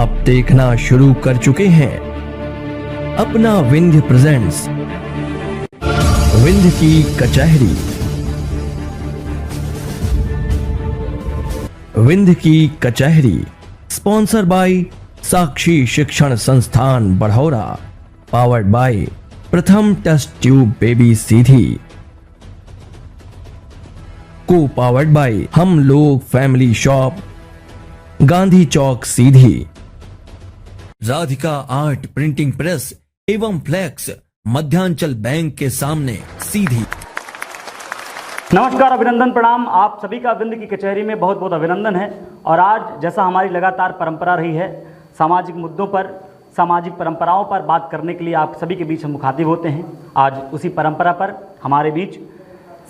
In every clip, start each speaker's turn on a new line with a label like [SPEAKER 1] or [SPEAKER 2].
[SPEAKER 1] आप देखना शुरू कर चुके हैं अपना विंध्य प्रेजेंट्स विंध्य की कचहरी। विंध्य की कचहरी स्पॉन्सर बाय साक्षी शिक्षण संस्थान बढ़ौरा, पावर्ड बाय प्रथम टेस्ट ट्यूब बेबी सीधी, को पावर्ड बाय हम लोग फैमिली शॉप, गांधी चौक सीधी, राधिका आर्ट प्रिंटिंग प्रेस एवं फ्लेक्स, मध्यांचल बैंक के सामने सीधी।
[SPEAKER 2] नमस्कार, अभिनंदन, प्रणाम। आप सभी का विंध्य की कचहरी में बहुत बहुत अभिनंदन है। और आज जैसा हमारी लगातार परंपरा रही है, सामाजिक मुद्दों पर, सामाजिक परंपराओं पर बात करने के लिए आप सभी के बीच हम मुखातिब होते हैं। आज उसी परंपरा पर हमारे बीच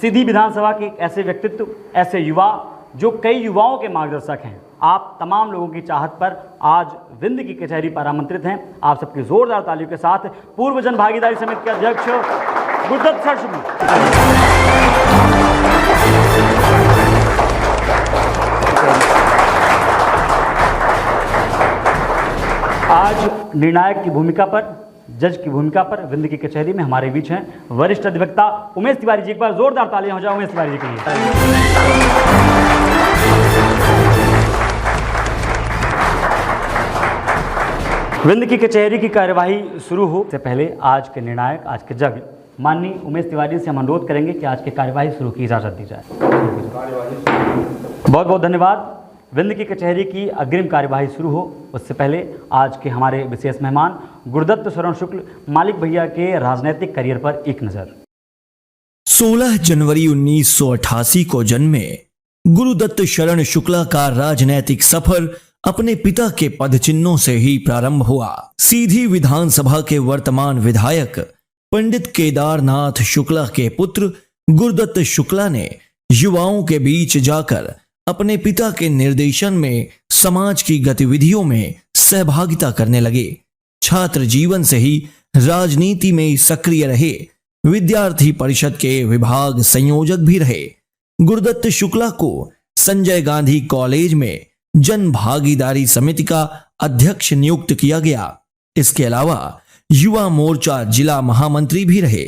[SPEAKER 2] सीधी विधानसभा के ऐसे व्यक्तित्व, ऐसे युवा जो कई युवाओं के मार्गदर्शक हैं, आप तमाम लोगों की चाहत पर आज विंध्य की कचहरी पर आमंत्रित हैं। आप सबकी जोरदार तालियों के साथ पूर्व जन भागीदारी समिति के अध्यक्ष गुरुदत्त सर शुक्ला। आज निर्णायक की भूमिका पर, जज की भूमिका पर विंध्य की कचहरी में हमारे बीच हैं वरिष्ठ अधिवक्ता उमेश तिवारी जी। एक बार जोरदार तालियां हो जाए उमेश तिवारी जी के लिए। विंध्य की कचहरी की कार्यवाही शुरू हो से पहले आज के निर्णायक, आज के जज माननीय उमेश तिवारी से हम अनुरोध करेंगे कि आज की कार्यवाही शुरू की इजाजत दी जाए। बहुत बहुत धन्यवाद। विंध्य की कचहरी की अग्रिम कार्यवाही शुरू हो उससे पहले आज के हमारे विशेष मेहमान गुरुदत्त शरण शुक्ल मालिक भैया के राजनीतिक करियर पर एक नजर।
[SPEAKER 1] 16 जनवरी 1988 को जन्मे गुरुदत्त शरण शुक्ला का राजनैतिक सफर अपने पिता के पदचिन्हों से ही प्रारंभ हुआ। सीधी विधानसभा के वर्तमान विधायक पंडित केदारनाथ शुक्ला के पुत्र गुरुदत्त शुक्ला ने युवाओं के बीच जाकर अपने पिता के निर्देशन में समाज की गतिविधियों में सहभागिता करने लगे। छात्र जीवन से ही राजनीति में सक्रिय रहे। विद्यार्थी परिषद के विभाग संयोजक भी रहे। गुरुदत्त शुक्ला को संजय गांधी कॉलेज में जन भागीदारी समिति का अध्यक्ष नियुक्त किया गया। इसके अलावा युवा मोर्चा जिला महामंत्री भी रहे,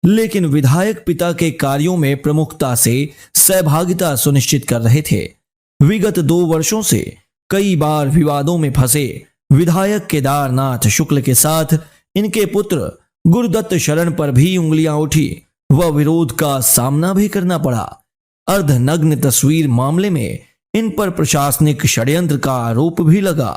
[SPEAKER 1] लेकिन विधायक पिता के कार्यों में प्रमुखता से सहभागिता सुनिश्चित कर रहे थे। विगत 2 वर्षों से कई बार विवादों में फंसे विधायक केदारनाथ शुक्ल के साथ इनके पुत्र गुरुदत्त शरण पर भी उंगलियां उठी व विरोध का सामना भी करना पड़ा। अर्धनग्न तस्वीर मामले में इन पर प्रशासनिक षड्यंत्र का आरोप भी लगा।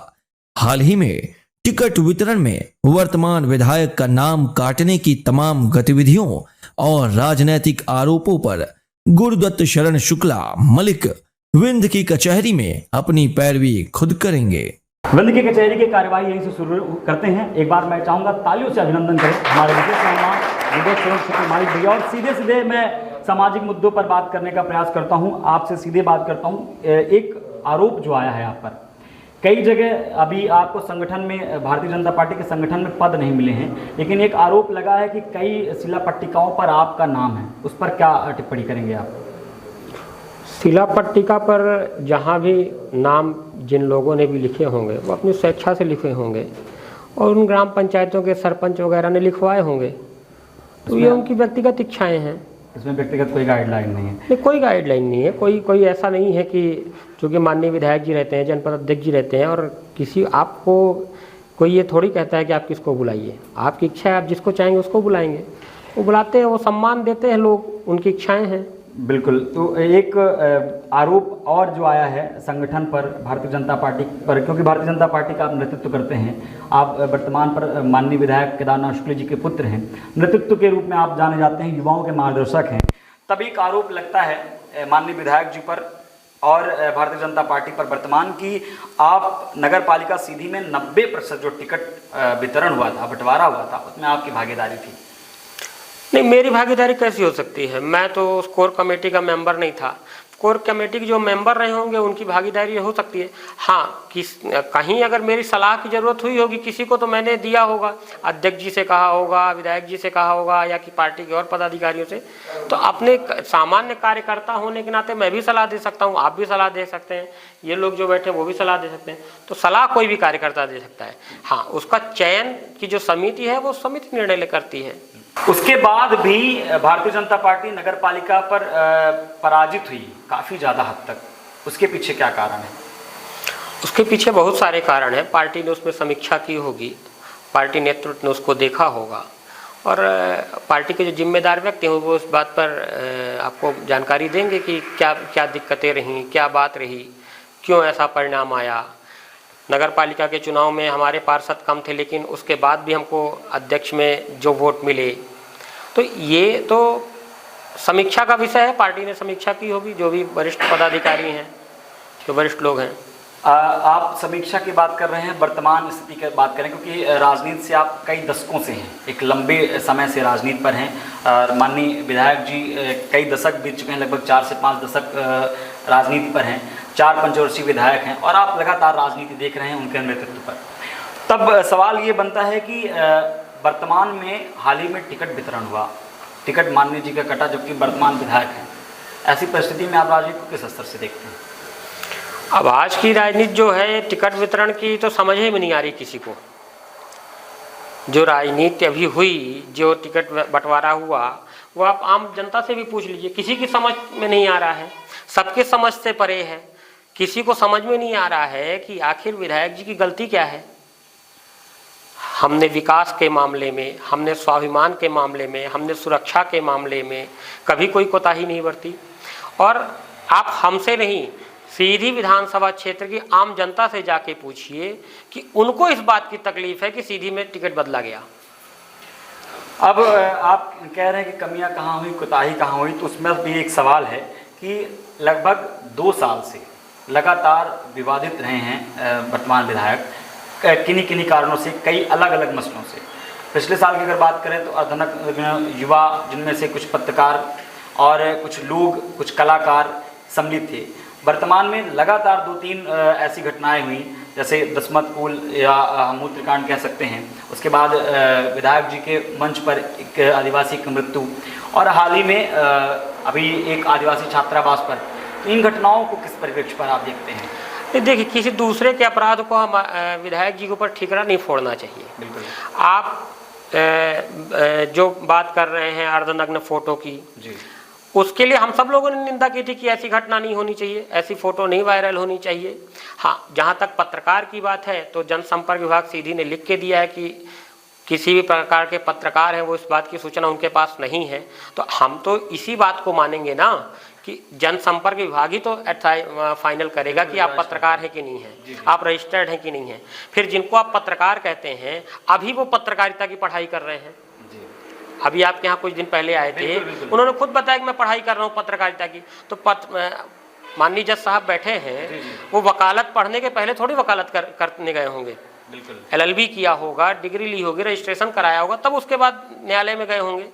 [SPEAKER 1] हाल ही में टिकट वितरण में वर्तमान विधायक का नाम काटने की तमाम गतिविधियों और राजनीतिक आरोपों पर गुरुदत्त शरण शुक्ला मलिक विंध्य की कचहरी में अपनी पैरवी खुद करेंगे।
[SPEAKER 2] विंध्य की कचहरी की कार्यवाही यहीं से शुरू करते हैं। एक बार मैं चाहूंगा तालियों से अभिनंदन करें हमारे विशेष मेहमान गुरुदत्त शरण शुक्ला मालिक भैया। और सीधे सीधे मैं सामाजिक मुद्दों पर बात करने का प्रयास करता हूं, आपसे सीधे बात करता हूं। एक आरोप जो आया है आप पर, कई जगह अभी आपको संगठन में, भारतीय जनता पार्टी के संगठन में पद नहीं मिले हैं, लेकिन एक आरोप लगा है कि कई शिला पट्टिकाओं पर आपका नाम है। उस पर क्या टिप्पणी करेंगे आप?
[SPEAKER 3] शिला पट्टिका पर जहाँ भी नाम जिन लोगों ने भी लिखे होंगे वो अपनी स्वेच्छा से लिखे होंगे और उन ग्राम पंचायतों के सरपंच वगैरह ने लिखवाए होंगे, तो ये उनकी व्यक्तिगत इच्छाएं हैं।
[SPEAKER 2] इसमें व्यक्तिगत कोई गाइडलाइन नहीं है?
[SPEAKER 3] नहीं, कोई गाइडलाइन नहीं है। कोई ऐसा नहीं है कि चूँकि माननीय विधायक जी रहते हैं, जनपद अध्यक्ष जी रहते हैं और किसी आपको कोई ये थोड़ी कहता है कि आप किसको बुलाइए। आपकी इच्छा है, आप जिसको चाहेंगे उसको बुलाएंगे। वो बुलाते हैं, वो सम्मान देते हैं लोग, उनकी इच्छाएं हैं।
[SPEAKER 2] बिल्कुल। तो एक आरोप और जो आया है संगठन पर, भारतीय जनता पार्टी पर, क्योंकि भारतीय जनता पार्टी का आप नेतृत्व करते हैं, आप वर्तमान पर माननीय विधायक केदारनाथ शुक्ल जी के पुत्र हैं, नेतृत्व के रूप में आप जाने जाते हैं, युवाओं के मार्गदर्शक हैं। तब एक आरोप लगता है माननीय विधायक जी पर और भारतीय जनता पार्टी पर वर्तमान की, आप नगर पालिका सीधी में 90% जो टिकट वितरण हुआ था, बंटवारा हुआ था, उसमें आपकी भागीदारी थी।
[SPEAKER 3] नहीं, मेरी भागीदारी कैसी हो सकती है? मैं तो उस कोर कमेटी का मेंबर नहीं था। कोर कमेटी के जो मेंबर रहे होंगे उनकी भागीदारी हो सकती है। हाँ, कहीं अगर मेरी सलाह की ज़रूरत हुई होगी किसी को तो मैंने दिया होगा, अध्यक्ष जी से कहा होगा, विधायक जी से कहा होगा, या कि पार्टी के और पदाधिकारियों से। तो अपने सामान्य कार्यकर्ता होने के नाते मैं भी सलाह दे सकता हूँ, आप भी सलाह दे सकते हैं, ये लोग जो बैठे वो भी सलाह दे सकते हैं। तो सलाह कोई भी कार्यकर्ता दे सकता है। हाँ, उसका चयन की जो समिति है वो समिति निर्णय करती है।
[SPEAKER 2] उसके बाद भी भारतीय जनता पार्टी नगर पालिका पर पराजित हुई काफ़ी ज़्यादा हद तक, उसके पीछे क्या कारण है?
[SPEAKER 3] उसके पीछे बहुत सारे कारण हैं। पार्टी ने उसमें समीक्षा की होगी, पार्टी नेतृत्व ने उसको देखा होगा, और पार्टी के जो जिम्मेदार व्यक्ति हैं वो उस बात पर आपको जानकारी देंगे कि क्या क्या दिक्कतें रहीं, क्या बात रही, क्यों ऐसा परिणाम आया। नगर पालिका के चुनाव में हमारे पार्षद कम थे, लेकिन उसके बाद भी हमको अध्यक्ष में जो वोट मिले, तो ये तो समीक्षा का विषय है। पार्टी ने समीक्षा की होगी, जो भी वरिष्ठ पदाधिकारी हैं, जो वरिष्ठ लोग हैं।
[SPEAKER 2] आप समीक्षा की बात कर रहे हैं, वर्तमान स्थिति की बात करें, क्योंकि राजनीति से आप कई दशकों से हैं, एक लंबे समय से राजनीति पर हैं। और माननीय विधायक जी कई दशक बीत चुके हैं, लगभग 4 से 5 दशक राजनीति पर हैं, 4 पंचवर्षीय विधायक हैं, और आप लगातार राजनीति देख रहे हैं उनके नेतृत्व पर। तब सवाल ये बनता है कि वर्तमान में हाल ही में टिकट वितरण हुआ, टिकट माननीय जी का कटा, जबकि वर्तमान विधायक हैं। ऐसी परिस्थिति में आप राजनीति को किस स्तर से देखते हैं?
[SPEAKER 3] अब आज की राजनीति जो है टिकट वितरण की तो समझ ही में नहीं आ रही किसी को। जो राजनीति अभी हुई, जो टिकट बंटवारा हुआ, वो आप आम जनता से भी पूछ लीजिए, किसी की समझ में नहीं आ रहा है, सबके समझ से परे है। किसी को समझ में नहीं आ रहा है कि आखिर विधायक जी की गलती क्या है। हमने विकास के मामले में, हमने स्वाभिमान के मामले में, हमने सुरक्षा के मामले में कभी कोई कोताही नहीं बरती। और आप हमसे नहीं, सीधी विधानसभा क्षेत्र की आम जनता से जाके पूछिए कि उनको इस बात की तकलीफ है कि सीधी में टिकट बदला गया।
[SPEAKER 2] अब आप कह रहे हैं कि कमियां कहाँ हुई, कोताही कहाँ हुई, तो उसमें भी एक सवाल है कि लगभग 2 साल से लगातार विवादित रहे हैं वर्तमान विधायक, किन्हीं कारणों से, कई अलग अलग मसलों से। पिछले साल की अगर बात करें तो अर्धनग्न युवा, जिनमें से कुछ पत्रकार और कुछ लोग, कुछ कलाकार सम्मिलित थे। वर्तमान में लगातार 2-3 ऐसी घटनाएं हुई, जैसे दशमत पुल या मूत्रकांड कह सकते हैं। उसके बाद विधायक जी के मंच पर एक आदिवासी की मृत्यु, और हाल ही में अभी एक आदिवासी छात्रावास पर। तो इन घटनाओं को किस परिप्रेक्ष्य पर आप देखते हैं?
[SPEAKER 3] देखिए, किसी दूसरे के अपराध को हम विधायक जी के ऊपर ठिकरा नहीं फोड़ना चाहिए।
[SPEAKER 2] बिल्कुल।
[SPEAKER 3] आप जो बात कर रहे हैं अर्धनग्न फोटो की
[SPEAKER 2] जी,
[SPEAKER 3] उसके लिए हम सब लोगों ने निंदा की थी कि ऐसी घटना नहीं होनी चाहिए, ऐसी फोटो नहीं वायरल होनी चाहिए। हाँ, जहाँ तक पत्रकार की बात है तो जनसंपर्क विभाग सीधी ने लिख के दिया है कि किसी भी प्रकार के पत्रकार हैं वो इस बात की सूचना उनके पास नहीं है। तो हम तो इसी बात को मानेंगे ना कि जनसंपर्क विभाग ही तो फाइनल करेगा कि आप पत्रकार हैं कि नहीं हैं, आप रजिस्टर्ड हैं कि नहीं हैं। फिर जिनको आप पत्रकार कहते हैं, अभी वो पत्रकारिता की पढ़ाई कर रहे हैं। अभी आपके यहाँ कुछ दिन पहले आए थे, उन्होंने खुद बताया कि मैं पढ़ाई कर रहा हूँ पत्रकारिता की। तो माननीय जज साहब बैठे हैं, वो वकालत पढ़ने के पहले थोड़ी वकालत करने गए होंगे। LLB किया होगा, डिग्री ली होगी, रजिस्ट्रेशन कराया होगा, तब उसके बाद न्यायालय में गए होंगे।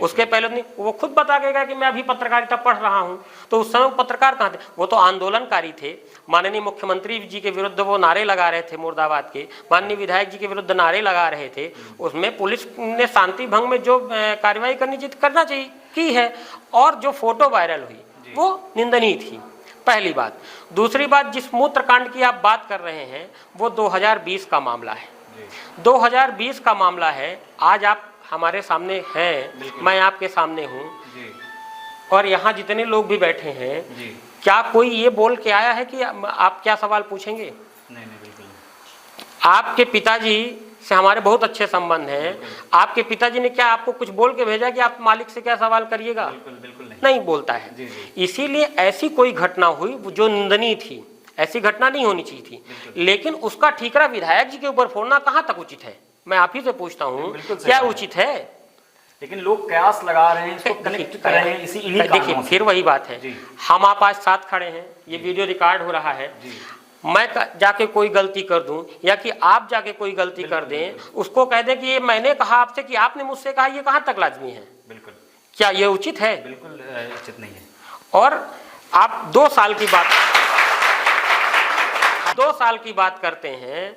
[SPEAKER 3] उसके पहले नहीं, वो खुद बता के गया कि मैं अभी पत्रकारिता पढ़ रहा हूँ। तो उस समय पत्रकार कहाँ थे? वो तो आंदोलनकारी थे। माननीय मुख्यमंत्री जी के विरुद्ध वो नारे लगा रहे थे, मुर्दाबाद के। माननीय विधायक जी के विरुद्ध नारे लगा रहे थे। उसमें पुलिस ने शांति भंग में जो कार्रवाई करना चाहिए की है, और जो फोटो वायरल हुई वो निंदनीय थी, पहली बात। दूसरी बात, जिस मूत्रकांड की आप बात कर रहे हैं वो 2020 का मामला है। 2020 का मामला है। आज आप हमारे सामने हैं, मैं आपके सामने हूँ, और यहाँ जितने लोग भी बैठे हैं, क्या कोई ये बोल के आया है कि आप क्या सवाल पूछेंगे?
[SPEAKER 2] नहीं, बिल्कुल।
[SPEAKER 3] आपके पिताजी से हमारे बहुत अच्छे संबंध हैं। आपके पिताजी ने क्या आपको कुछ बोल के भेजा कि आप मालिक से क्या सवाल करिएगा?
[SPEAKER 2] बिल्कुल
[SPEAKER 3] नहीं बोलता है। इसीलिए ऐसी कोई घटना हुई जो निंदनीय थी, ऐसी घटना नहीं होनी चाहिए थी। लेकिन उसका ठीकरा विधायक जी के ऊपर फोड़ना कहाँ तक उचित है? मैं आप ही से पूछता हूँ, क्या उचित है?
[SPEAKER 2] लेकिन लोग कयास लगा रहे हैं, इसको कनेक्ट कर रहे हैं इसी इन्हीं कारणों से।
[SPEAKER 3] देखिए, फिर वही बात है, हम आप आज साथ खड़े हैं, ये वीडियो रिकॉर्ड हो रहा है। मैं जाके कोई गलती कर दूं या कि आप जाके कोई गलती कर दें, उसको कह दें कि ये मैंने कहा आपसे कि आपने मुझसे कहा, ये कहाँ तक लाजमी है?
[SPEAKER 2] बिल्कुल।
[SPEAKER 3] क्या ये उचित है?
[SPEAKER 2] बिल्कुल उचित नहीं है।
[SPEAKER 3] और आप 2 साल की बात करते हैं।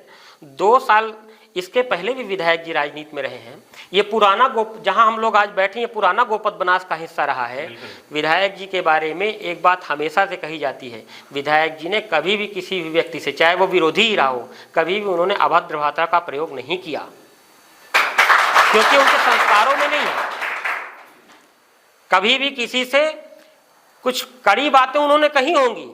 [SPEAKER 3] 2 साल इसके पहले भी विधायक जी राजनीति में रहे हैं। ये पुराना जहां हम लोग आज बैठे हैं, पुराना गोपद बनास का हिस्सा रहा है। विधायक जी के बारे में एक बात हमेशा से कही जाती है, विधायक जी ने कभी भी किसी भी व्यक्ति से, चाहे वो विरोधी ही रहा हो, कभी भी उन्होंने अभद्र भाषा का प्रयोग नहीं किया, क्योंकि उनके संस्कारों में नहीं है। कभी भी किसी से कुछ कड़ी बातें उन्होंने कही होंगी,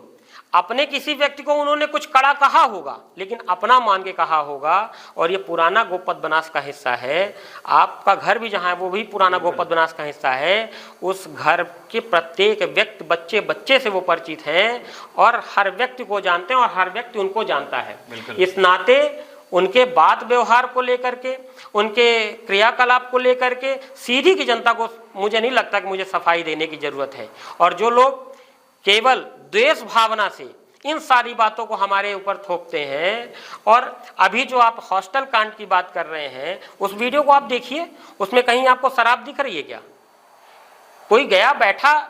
[SPEAKER 3] अपने किसी व्यक्ति को उन्होंने कुछ कड़ा कहा होगा, लेकिन अपना मान के कहा होगा। और ये पुराना गोपद बनास का हिस्सा है। आपका घर भी जहाँ है वो भी पुराना गोपद बनास का हिस्सा है। उस घर के प्रत्येक व्यक्ति, बच्चे बच्चे से वो परिचित हैं और हर व्यक्ति को जानते हैं और हर व्यक्ति उनको जानता है। इस नाते उनके बात व्यवहार को लेकर के, उनके क्रियाकलाप को लेकर के सीधी की जनता को मुझे नहीं लगता कि मुझे सफाई देने की जरूरत है। और जो लोग केवल द्वेष भावना से इन सारी बातों को हमारे ऊपर थोपते हैं, और अभी जो आप हॉस्टल कांड की बात कर रहे हैं, उस वीडियो को आप देखिए, उसमें कहीं आपको शराब दिख रही है क्या? कोई गया बैठा,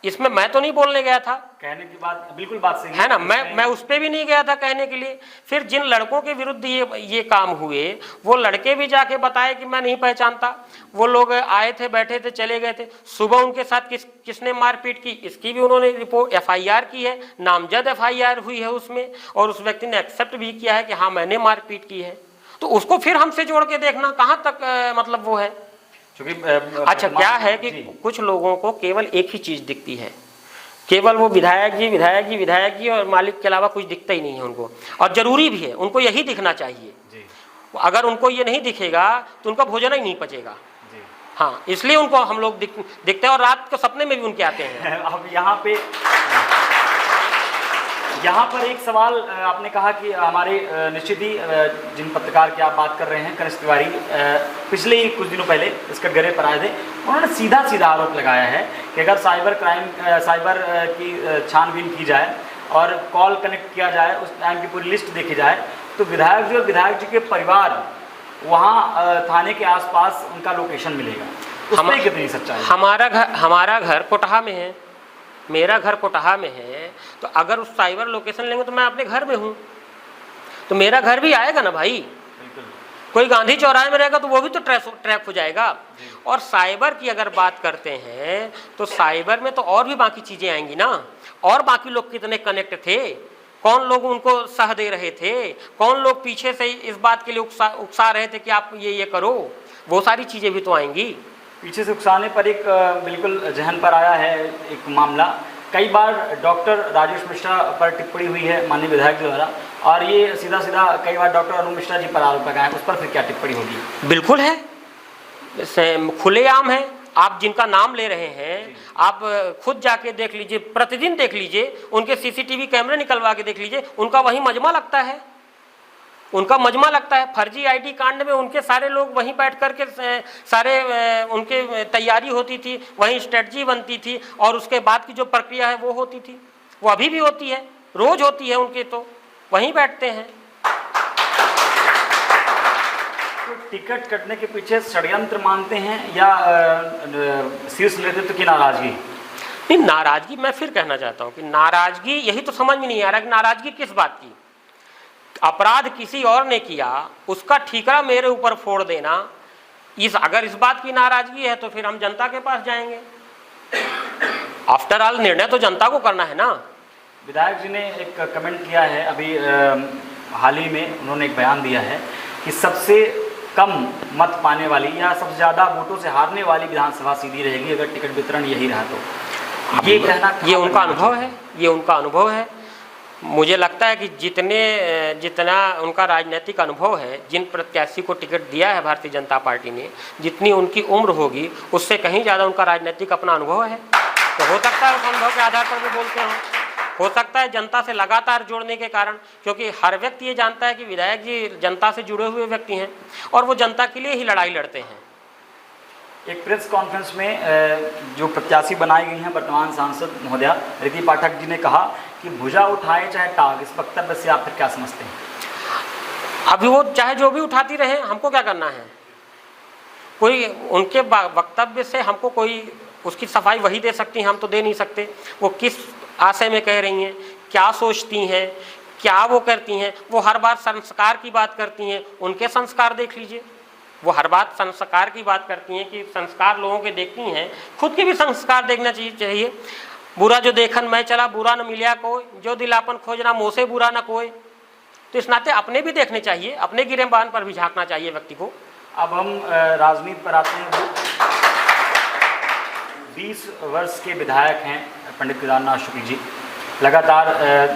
[SPEAKER 3] इसमें मैं तो नहीं बोलने गया था,
[SPEAKER 2] कहने की बात बिल्कुल बात सही
[SPEAKER 3] है ना, मैं उस पे भी नहीं गया था कहने के लिए। फिर जिन लड़कों के विरुद्ध ये काम हुए, वो लड़के भी जाके बताए कि मैं नहीं पहचानता, वो लोग आए थे, बैठे थे, चले गए थे। सुबह उनके साथ किसने मारपीट की, इसकी भी उन्होंने रिपोर्ट FIR की है, नामजद FIR हुई है उसमें, और उस व्यक्ति ने एक्सेप्ट भी किया है कि हाँ मैंने मारपीट की है। तो उसको फिर हमसे जोड़ के देखना कहाँ तक मतलब वो है। अच्छा, क्या है कि कुछ लोगों को केवल एक ही चीज दिखती है, केवल वो विधायक जी विधायक जी विधायक जी, और मालिक के अलावा कुछ दिखता ही नहीं है उनको। और जरूरी भी है, उनको यही दिखना चाहिए जी। अगर उनको ये नहीं दिखेगा तो उनका भोजन ही नहीं पचेगा जी। हाँ, इसलिए उनको हम लोग दिखते हैं, और रात को सपने में भी उनके आते हैं।
[SPEAKER 2] अब यहाँ पर एक सवाल आपने कहा कि हमारे निश्चित ही जिन पत्रकार की आप बात कर रहे हैं, कनिष्ठ तिवारी, पिछले ही कुछ दिनों पहले इसका गरे पर आए थे। उन्होंने सीधा सीधा आरोप लगाया है कि अगर साइबर की छानबीन की जाए और कॉल कनेक्ट किया जाए, उस टाइम की पूरी लिस्ट देखी जाए, तो विधायक जी और विधायक जी के परिवार वहाँ थाने के आसपास उनका लोकेशन मिलेगा। उसमें कितनी सच्चाई?
[SPEAKER 3] हमारा घर कोटहा में है, मेरा घर कोटहा में है, तो अगर उस साइबर लोकेशन लेंगे तो मैं अपने घर में हूँ, तो मेरा घर भी आएगा ना भाई। कोई गांधी चौराहे में रहेगा तो वो भी तो ट्रैक हो जाएगा। और साइबर की अगर बात करते हैं तो साइबर में तो और भी बाकी चीजें आएंगी ना, और बाकी लोग कितने कनेक्ट थे, कौन लोग उनको सह दे रहे थे, कौन लोग पीछे से इस बात के लिए उकसा रहे थे कि आप ये करो, वो सारी चीजें भी तो आएंगी।
[SPEAKER 2] पीछे से उकसाने पर एक बिल्कुल जहन पर आया है एक मामला। कई बार डॉक्टर राजेश मिश्रा पर टिप्पणी हुई है माननीय विधायक जी द्वारा, और ये सीधा सीधा कई बार डॉक्टर अनु मिश्रा जी पर आरोप लगाए, उस पर फिर क्या टिप्पणी होगी?
[SPEAKER 3] बिल्कुल है, खुलेआम है। आप जिनका नाम ले रहे हैं, आप खुद जाके देख लीजिए, प्रतिदिन देख लीजिए, उनके CCTV कैमरे निकलवा के देख लीजिए, उनका वही मजमा लगता है, उनका मजमा लगता है। फर्जी ID कांड में उनके सारे लोग वहीं बैठ करके सारे उनके तैयारी होती थी, वहीं स्ट्रेटजी बनती थी, और उसके बाद की जो प्रक्रिया है वो होती थी, वो अभी भी होती है, रोज होती है उनके, तो वहीं बैठते हैं।
[SPEAKER 2] तो टिकट कटने के पीछे षड्यंत्र मानते हैं या शीर्ष नेतृत्व की नाराजगी?
[SPEAKER 3] नहीं, नाराजगी, मैं फिर कहना चाहता हूँ कि नाराजगी, यही तो समझ में नहीं आ रहा कि नाराजगी किस बात की। अपराध किसी और ने किया, उसका ठीकरा मेरे ऊपर फोड़ देना, अगर इस बात की नाराजगी है तो फिर हम जनता के पास जाएंगे। आफ्टर ऑल निर्णय तो जनता को करना है ना।
[SPEAKER 2] विधायक जी ने एक कमेंट किया है अभी हाल ही में, उन्होंने एक बयान दिया है कि सबसे कम मत पाने वाली या सबसे ज़्यादा वोटों से हारने वाली विधानसभा सीधी रहेगी अगर टिकट वितरण यही रहा तो। ये कहना, ये उनका अनुभव है,
[SPEAKER 3] ये उनका अनुभव है। मुझे लगता है कि जितना उनका राजनीतिक अनुभव है, जिन प्रत्याशी को टिकट दिया है भारतीय जनता पार्टी ने, जितनी उनकी उम्र होगी उससे कहीं ज़्यादा उनका राजनीतिक अपना अनुभव है। तो हो सकता है उस अनुभव के आधार पर वो बोलते हो सकता है जनता से लगातार जुड़ने के कारण, क्योंकि हर व्यक्ति ये जानता है कि विधायक जी जनता से जुड़े हुए व्यक्ति हैं और वो जनता के लिए ही लड़ाई लड़ते हैं।
[SPEAKER 2] एक प्रेस कॉन्फ्रेंस में जो प्रत्याशी बनाई गई हैं वर्तमान सांसद महोदया रिति पाठक जी ने कहा कि भुजा उठाए चाहे टांग, इस वक्तव्य से आप फिर क्या समझते हैं?
[SPEAKER 3] अभी वो चाहे जो भी उठाती रहे, हमको क्या करना है? कोई उनके वक्तव्य से हमको कोई उसकी सफाई वही दे सकती हैं, हम तो दे नहीं सकते। वो किस आशय में कह रही हैं, क्या सोचती हैं, क्या वो करती हैं। वो हर बार संस्कार की बात करती हैं, उनके संस्कार देख लीजिए। वो हर बात संस्कार की बात करती हैं कि संस्कार लोगों के देखती हैं, खुद के भी संस्कार देखना चाहिए। बुरा जो देखन मैं चला, बुरा न मिलिया कोई, जो दिलापन खोजना मोह से बुरा न कोई। तो इस नाते अपने भी देखने चाहिए, अपने गिरेबान पर भी झांकना चाहिए व्यक्ति को।
[SPEAKER 2] अब हम राजनीति पर आते हैं। 20 वर्ष के विधायक हैं पंडित केदारनाथ शुक्ल जी। लगातार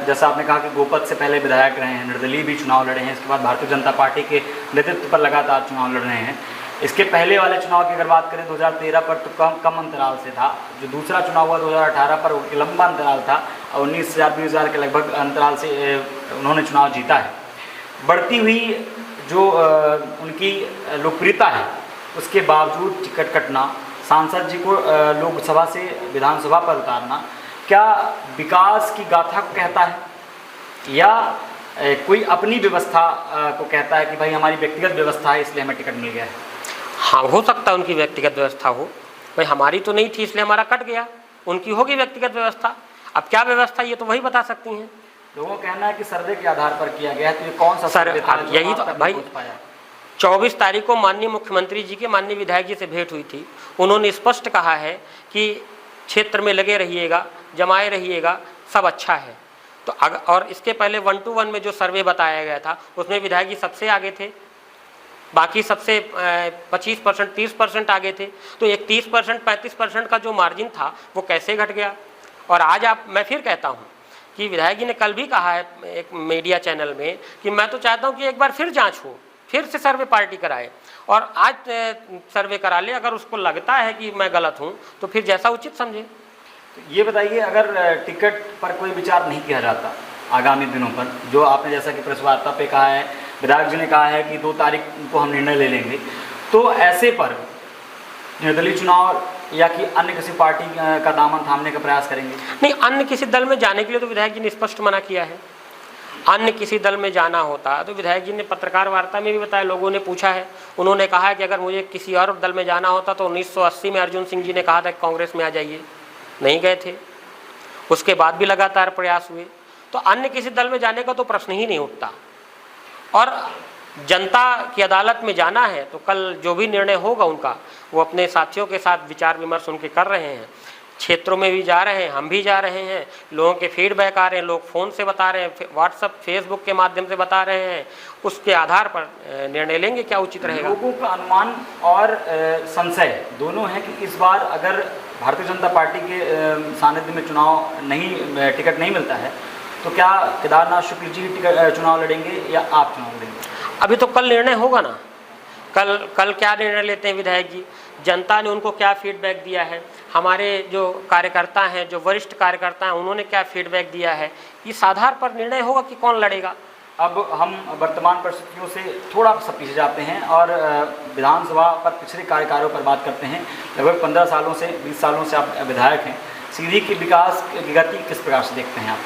[SPEAKER 2] जैसा आपने कहा कि गोपद से पहले विधायक रहे हैं, निर्दलीय भी चुनाव लड़े हैं, इसके बाद भारतीय जनता पार्टी के नेतृत्व पर लगातार चुनाव लड़ रहे हैं। इसके पहले वाले चुनाव की अगर बात करें 2013 पर तो कम अंतराल से था। जो दूसरा चुनाव हुआ 2018 पर वो लंबा अंतराल था और 19,000-20,000 के लगभग अंतराल से उन्होंने चुनाव जीता है। बढ़ती हुई जो उनकी लोकप्रियता है, उसके बावजूद टिकट कटना, सांसद जी को लोकसभा से विधानसभा पर उतारना, क्या विकास की गाथा को कहता है या कोई अपनी व्यवस्था को कहता है कि भाई हमारी व्यक्तिगत व्यवस्था है इसलिए हमें टिकट मिल गया है?
[SPEAKER 3] हाँ, हो सकता है उनकी व्यक्तिगत व्यवस्था हो, भाई हमारी तो नहीं थी इसलिए हमारा कट गया, उनकी होगी व्यक्तिगत व्यवस्था। अब क्या व्यवस्था ये तो वही बता सकती हैं।
[SPEAKER 2] लोगों का कहना है कि सर्वे के आधार पर किया गया है, तो ये कौन सा सर्वे था?
[SPEAKER 3] यही तो भाई 24 तारीख को माननीय मुख्यमंत्री जी के माननीय विधायक जी से भेंट हुई थी। उन्होंने स्पष्ट कहा है कि क्षेत्र में लगे रहिएगा, जमाए रहिएगा, सब अच्छा है। तो और इसके पहले 1-to-1 में जो सर्वे बताया गया था उसमें विधायक जी सबसे आगे थे, बाकी सबसे 25% 30% आगे थे। तो एक 30% 35% का जो मार्जिन था वो कैसे घट गया? और आज मैं फिर कहता हूँ कि विधायक जी ने कल भी कहा है एक मीडिया चैनल में कि मैं तो चाहता हूँ कि एक बार फिर जांच हो, फिर से सर्वे पार्टी कराए और आज सर्वे करा ले। अगर उसको लगता है कि मैं गलत हूँ तो फिर जैसा उचित समझे।
[SPEAKER 2] तो ये बताइए, अगर टिकट पर कोई विचार नहीं किया जाता आगामी दिनों पर, जो आपने जैसा कि प्रेस वार्ता पे कहा है, विधायक जी ने कहा है कि 2 तारीख को हम निर्णय ले लेंगे, तो ऐसे पर निर्दलीय चुनाव या कि अन्य किसी पार्टी का दामन थामने का प्रयास करेंगे?
[SPEAKER 3] नहीं, अन्य किसी दल में जाने के लिए तो विधायक जी ने स्पष्ट मना किया है। अन्य किसी दल में जाना होता तो विधायक जी ने पत्रकार वार्ता में भी बताया, लोगों ने पूछा है, उन्होंने कहा है कि अगर मुझे किसी और दल में जाना होता तो 1980 में अर्जुन सिंह जी ने कहा था कि कांग्रेस में आ जाइए, नहीं गए थे। उसके बाद भी लगातार प्रयास हुए। तो अन्य किसी दल में जाने का तो प्रश्न ही नहीं उठता। और जनता की अदालत में जाना है तो कल जो भी निर्णय होगा उनका, वो अपने साथियों के साथ विचार विमर्श उनके कर रहे हैं। क्षेत्रों में भी जा रहे हैं, हम भी जा रहे हैं, लोगों के फीडबैक आ रहे हैं, लोग फ़ोन से बता रहे हैं, व्हाट्सएप फेसबुक के माध्यम से बता रहे हैं। उसके आधार पर निर्णय लेंगे क्या उचित रहेगा।
[SPEAKER 2] लोगों का अनुमान और संशय दोनों है कि इस बार अगर भारतीय जनता पार्टी के सानिध्य में टिकट नहीं मिलता है तो क्या केदारनाथ शुक्ल जी चुनाव लड़ेंगे या आप चुनाव लड़ेंगे?
[SPEAKER 3] अभी तो कल निर्णय होगा ना। कल क्या निर्णय लेते हैं विधायक जी, जनता ने उनको क्या फीडबैक दिया है, हमारे जो कार्यकर्ता हैं, जो वरिष्ठ कार्यकर्ता हैं, उन्होंने क्या फीडबैक दिया है, इस आधार पर निर्णय होगा कि कौन लड़ेगा।
[SPEAKER 2] अब हम वर्तमान परिस्थितियों से थोड़ा सा पीछे जाते हैं और विधानसभा पर पिछले कार्यकालों पर बात करते हैं। लगभग 15 सालों से 20 सालों से आप विधायक हैं। सीधी के विकास की गति किस प्रकार से देखते हैं आप?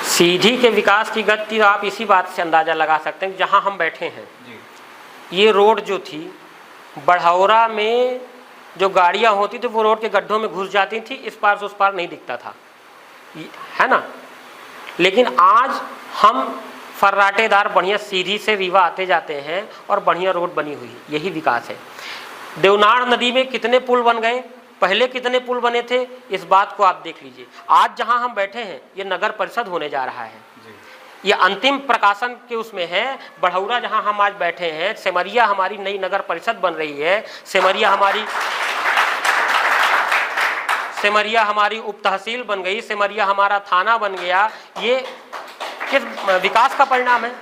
[SPEAKER 3] सीधी के विकास की गति आप इसी बात से अंदाज़ा लगा सकते हैं, जहाँ हम बैठे हैं जी। ये रोड जो थी बढ़ौरा में, जो गाड़ियाँ होती थी वो रोड के गड्ढों में घुस जाती थी, इस पार से उस पार नहीं दिखता था, है ना। लेकिन आज हम फर्राटेदार बढ़िया सीधी से रीवा आते जाते हैं और बढ़िया रोड बनी हुई, यही विकास है। देवनार नदी में कितने पुल बन गए, पहले कितने पुल बने थे, इस बात को आप देख लीजिए। आज जहां हम बैठे हैं ये नगर परिषद होने जा रहा है, ये अंतिम प्रकाशन के उसमें है। बढ़ौरा जहां हम आज बैठे हैं, सेमरिया हमारी नई नगर परिषद बन रही है। सेमरिया हमारी उप तहसील बन गई, सेमरिया हमारा थाना बन गया। ये किस विकास का परिणाम है।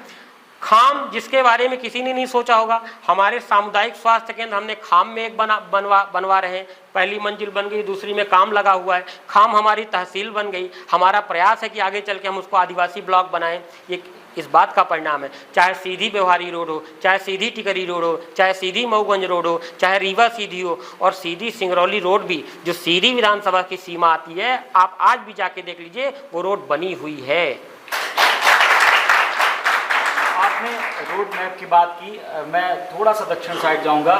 [SPEAKER 3] खाम, जिसके बारे में किसी ने नहीं सोचा होगा, हमारे सामुदायिक स्वास्थ्य केंद्र हमने खाम में एक बनवा रहे हैं। पहली मंजिल बन गई, दूसरी में काम लगा हुआ है। खाम हमारी तहसील बन गई। हमारा प्रयास है कि आगे चल के हम उसको आदिवासी ब्लॉक बनाएं। ये इस बात का परिणाम है। चाहे सीधी व्यवहारी रोड हो, चाहे सीधी टिकरी रोड हो, चाहे सीधी मऊगंज रोड हो, चाहे रीवा सीधी हो, और सीधी सिंगरौली रोड भी जो सीधी विधानसभा की सीमा आती है, आप आज भी जाके देख लीजिए, वो रोड बनी हुई है।
[SPEAKER 2] आपने रोड मैप की बात की, मैं थोड़ा सा दक्षिण साइड जाऊंगा।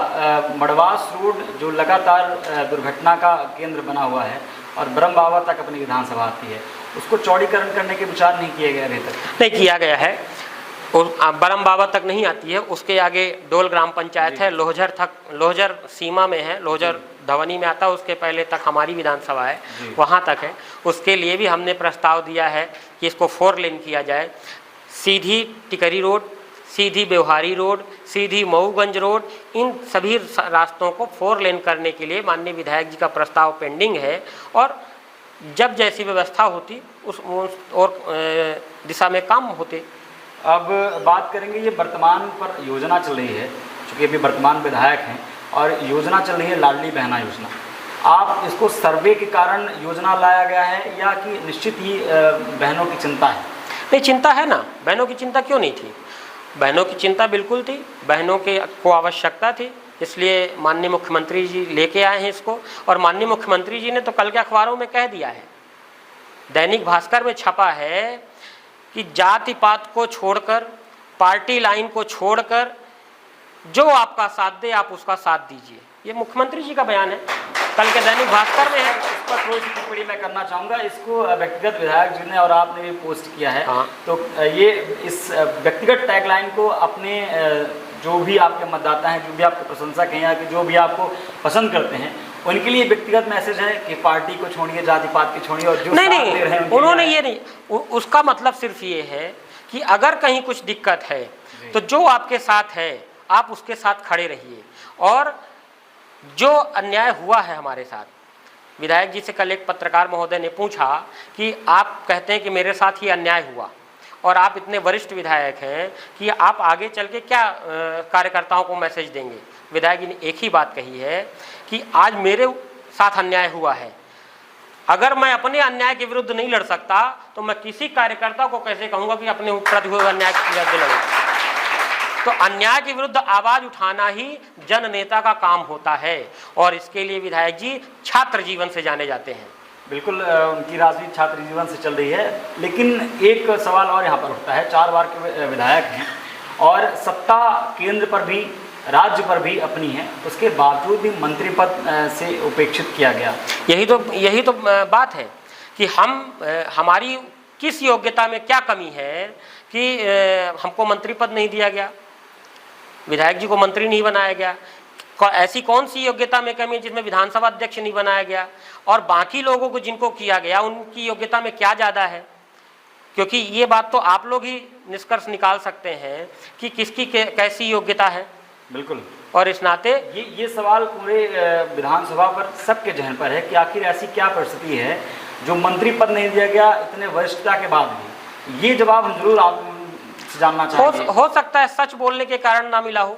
[SPEAKER 2] मड़वास रोड जो लगातार दुर्घटना का केंद्र बना हुआ है और ब्रह्म बाबा तक अपनी विधानसभा आती है, उसको चौड़ीकरण करने के विचार नहीं किए गए अभी तक?
[SPEAKER 3] नहीं किया गया है। बरम बाबा तक नहीं आती है, उसके आगे डोल ग्राम पंचायत है, लोहजर तक, लोहजर सीमा में है, लोहजर धवनी में आता है, उसके पहले तक हमारी विधानसभा है, वहाँ तक है। उसके लिए भी हमने प्रस्ताव दिया है कि इसको 4 लेन किया जाए। सीधी टिकरी रोड, सीधी व्यवहारी रोड, सीधी मऊगंज रोड, इन सभी रास्तों को 4 लेन करने के लिए माननीय विधायक जी का प्रस्ताव पेंडिंग है और जब जैसी व्यवस्था होती उस और दिशा में काम होते।
[SPEAKER 2] अब बात करेंगे, ये वर्तमान पर योजना चल रही है, चूँकि अभी वर्तमान विधायक हैं और योजना चल रही है लाडली बहना योजना। आप इसको सर्वे के कारण योजना लाया गया है या कि निश्चित ही बहनों की चिंता है?
[SPEAKER 3] नहीं, चिंता है ना, बहनों की चिंता क्यों नहीं थी? बहनों की चिंता बिल्कुल थी, बहनों के को आवश्यकता थी, इसलिए माननीय मुख्यमंत्री जी लेके आए हैं इसको। और माननीय मुख्यमंत्री जी ने तो कल के अखबारों में कह दिया है, दैनिक भास्कर में छपा है कि जाति पात को छोड़कर, पार्टी लाइन को छोड़कर जो आपका साथ दे आप उसका साथ दीजिए। ये मुख्यमंत्री जी का बयान है, कल के दैनिक भास्कर में है।
[SPEAKER 2] इस पर थोड़ी सी टिप्पणी मैं करना चाहूँगा। इसको व्यक्तिगत विधायक जी ने और आपने भी पोस्ट किया है।
[SPEAKER 3] हाँ।
[SPEAKER 2] तो ये इस व्यक्तिगत टैगलाइन को अपने जो भी आपके मतदाता हैं, जो भी आपके प्रशंसक हैं या कि जो भी आपको पसंद करते हैं, उनके लिए व्यक्तिगत मैसेज है कि पार्टी को छोड़िए, जाति पात की छोड़िए और जो
[SPEAKER 3] नहीं
[SPEAKER 2] साथ दे रहे हैं
[SPEAKER 3] नहीं, उन्होंने ये नहीं, उसका मतलब सिर्फ ये है कि अगर कहीं कुछ दिक्कत है तो जो आपके साथ है आप उसके साथ खड़े रहिए। और जो अन्याय हुआ है हमारे साथ, विधायक जी से कल एक पत्रकार महोदय ने पूछा कि आप कहते हैं कि मेरे साथ ही अन्याय हुआ और आप इतने वरिष्ठ विधायक हैं कि आप आगे चल के क्या कार्यकर्ताओं को मैसेज देंगे? विधायक जी ने एक ही बात कही है कि आज मेरे साथ अन्याय हुआ है, अगर मैं अपने अन्याय के विरुद्ध नहीं लड़ सकता तो मैं किसी कार्यकर्ता को कैसे कहूंगा कि अपने प्रति हुए अन्याय के विरुद्ध लड़ो? तो अन्याय के विरुद्ध आवाज उठाना ही जन नेता का काम होता है और इसके लिए विधायक जी छात्र जीवन से जाने जाते हैं।
[SPEAKER 2] बिल्कुल, उनकी राजनीति छात्र जीवन से चल रही है। लेकिन एक सवाल और यहाँ पर उठता है, 4 बार के विधायक हैं और सत्ता केंद्र पर भी राज्य पर भी अपनी है, उसके बावजूद भी मंत्री पद से उपेक्षित किया गया।
[SPEAKER 3] यही तो बात है कि हमारी किस योग्यता में क्या कमी है कि हमको मंत्री पद नहीं दिया गया, विधायक जी को मंत्री नहीं बनाया गया। ऐसी कौन सी योग्यता में कमी है जिसमें विधानसभा अध्यक्ष नहीं बनाया गया? और बाकी लोगों को जिनको किया गया उनकी योग्यता में क्या ज़्यादा है? क्योंकि ये बात तो आप लोग ही निष्कर्ष निकाल सकते हैं कि किसकी कैसी योग्यता है।
[SPEAKER 2] बिल्कुल,
[SPEAKER 3] और इस नाते
[SPEAKER 2] ये सवाल पूरे विधानसभा पर सबके जहन पर है कि आखिर ऐसी क्या परिस्थिति है जो मंत्री पद नहीं दिया गया इतने वरिष्ठता के बाद भी। ये जवाब हम जरूर आपसे जानना चाहेंगे।
[SPEAKER 3] हो सकता है सच बोलने के कारण ना मिला हो,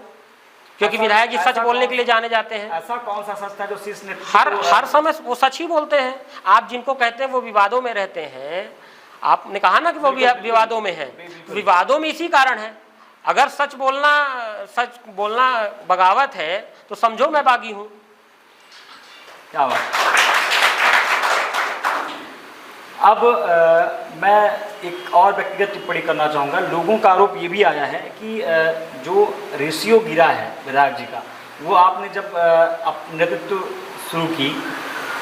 [SPEAKER 3] क्योंकि विधायक जी सच बोलने के लिए जाने जाते हैं।
[SPEAKER 2] ऐसा कौन सा सच था जो शीर्ष
[SPEAKER 3] हर समय वो सच ही बोलते हैं। आप जिनको कहते हैं वो विवादों में रहते हैं, आपने कहा ना कि वो विवादों में है, विवादों में इसी कारण है। अगर सच बोलना बगावत है तो समझो मैं बागी हूं।
[SPEAKER 2] क्या बात। अब मैं एक और व्यक्तिगत टिप्पणी करना चाहूँगा। लोगों का आरोप ये भी आया है कि जो रेशियो गिरा है विधायक जी का, वो आपने जब नेतृत्व शुरू की,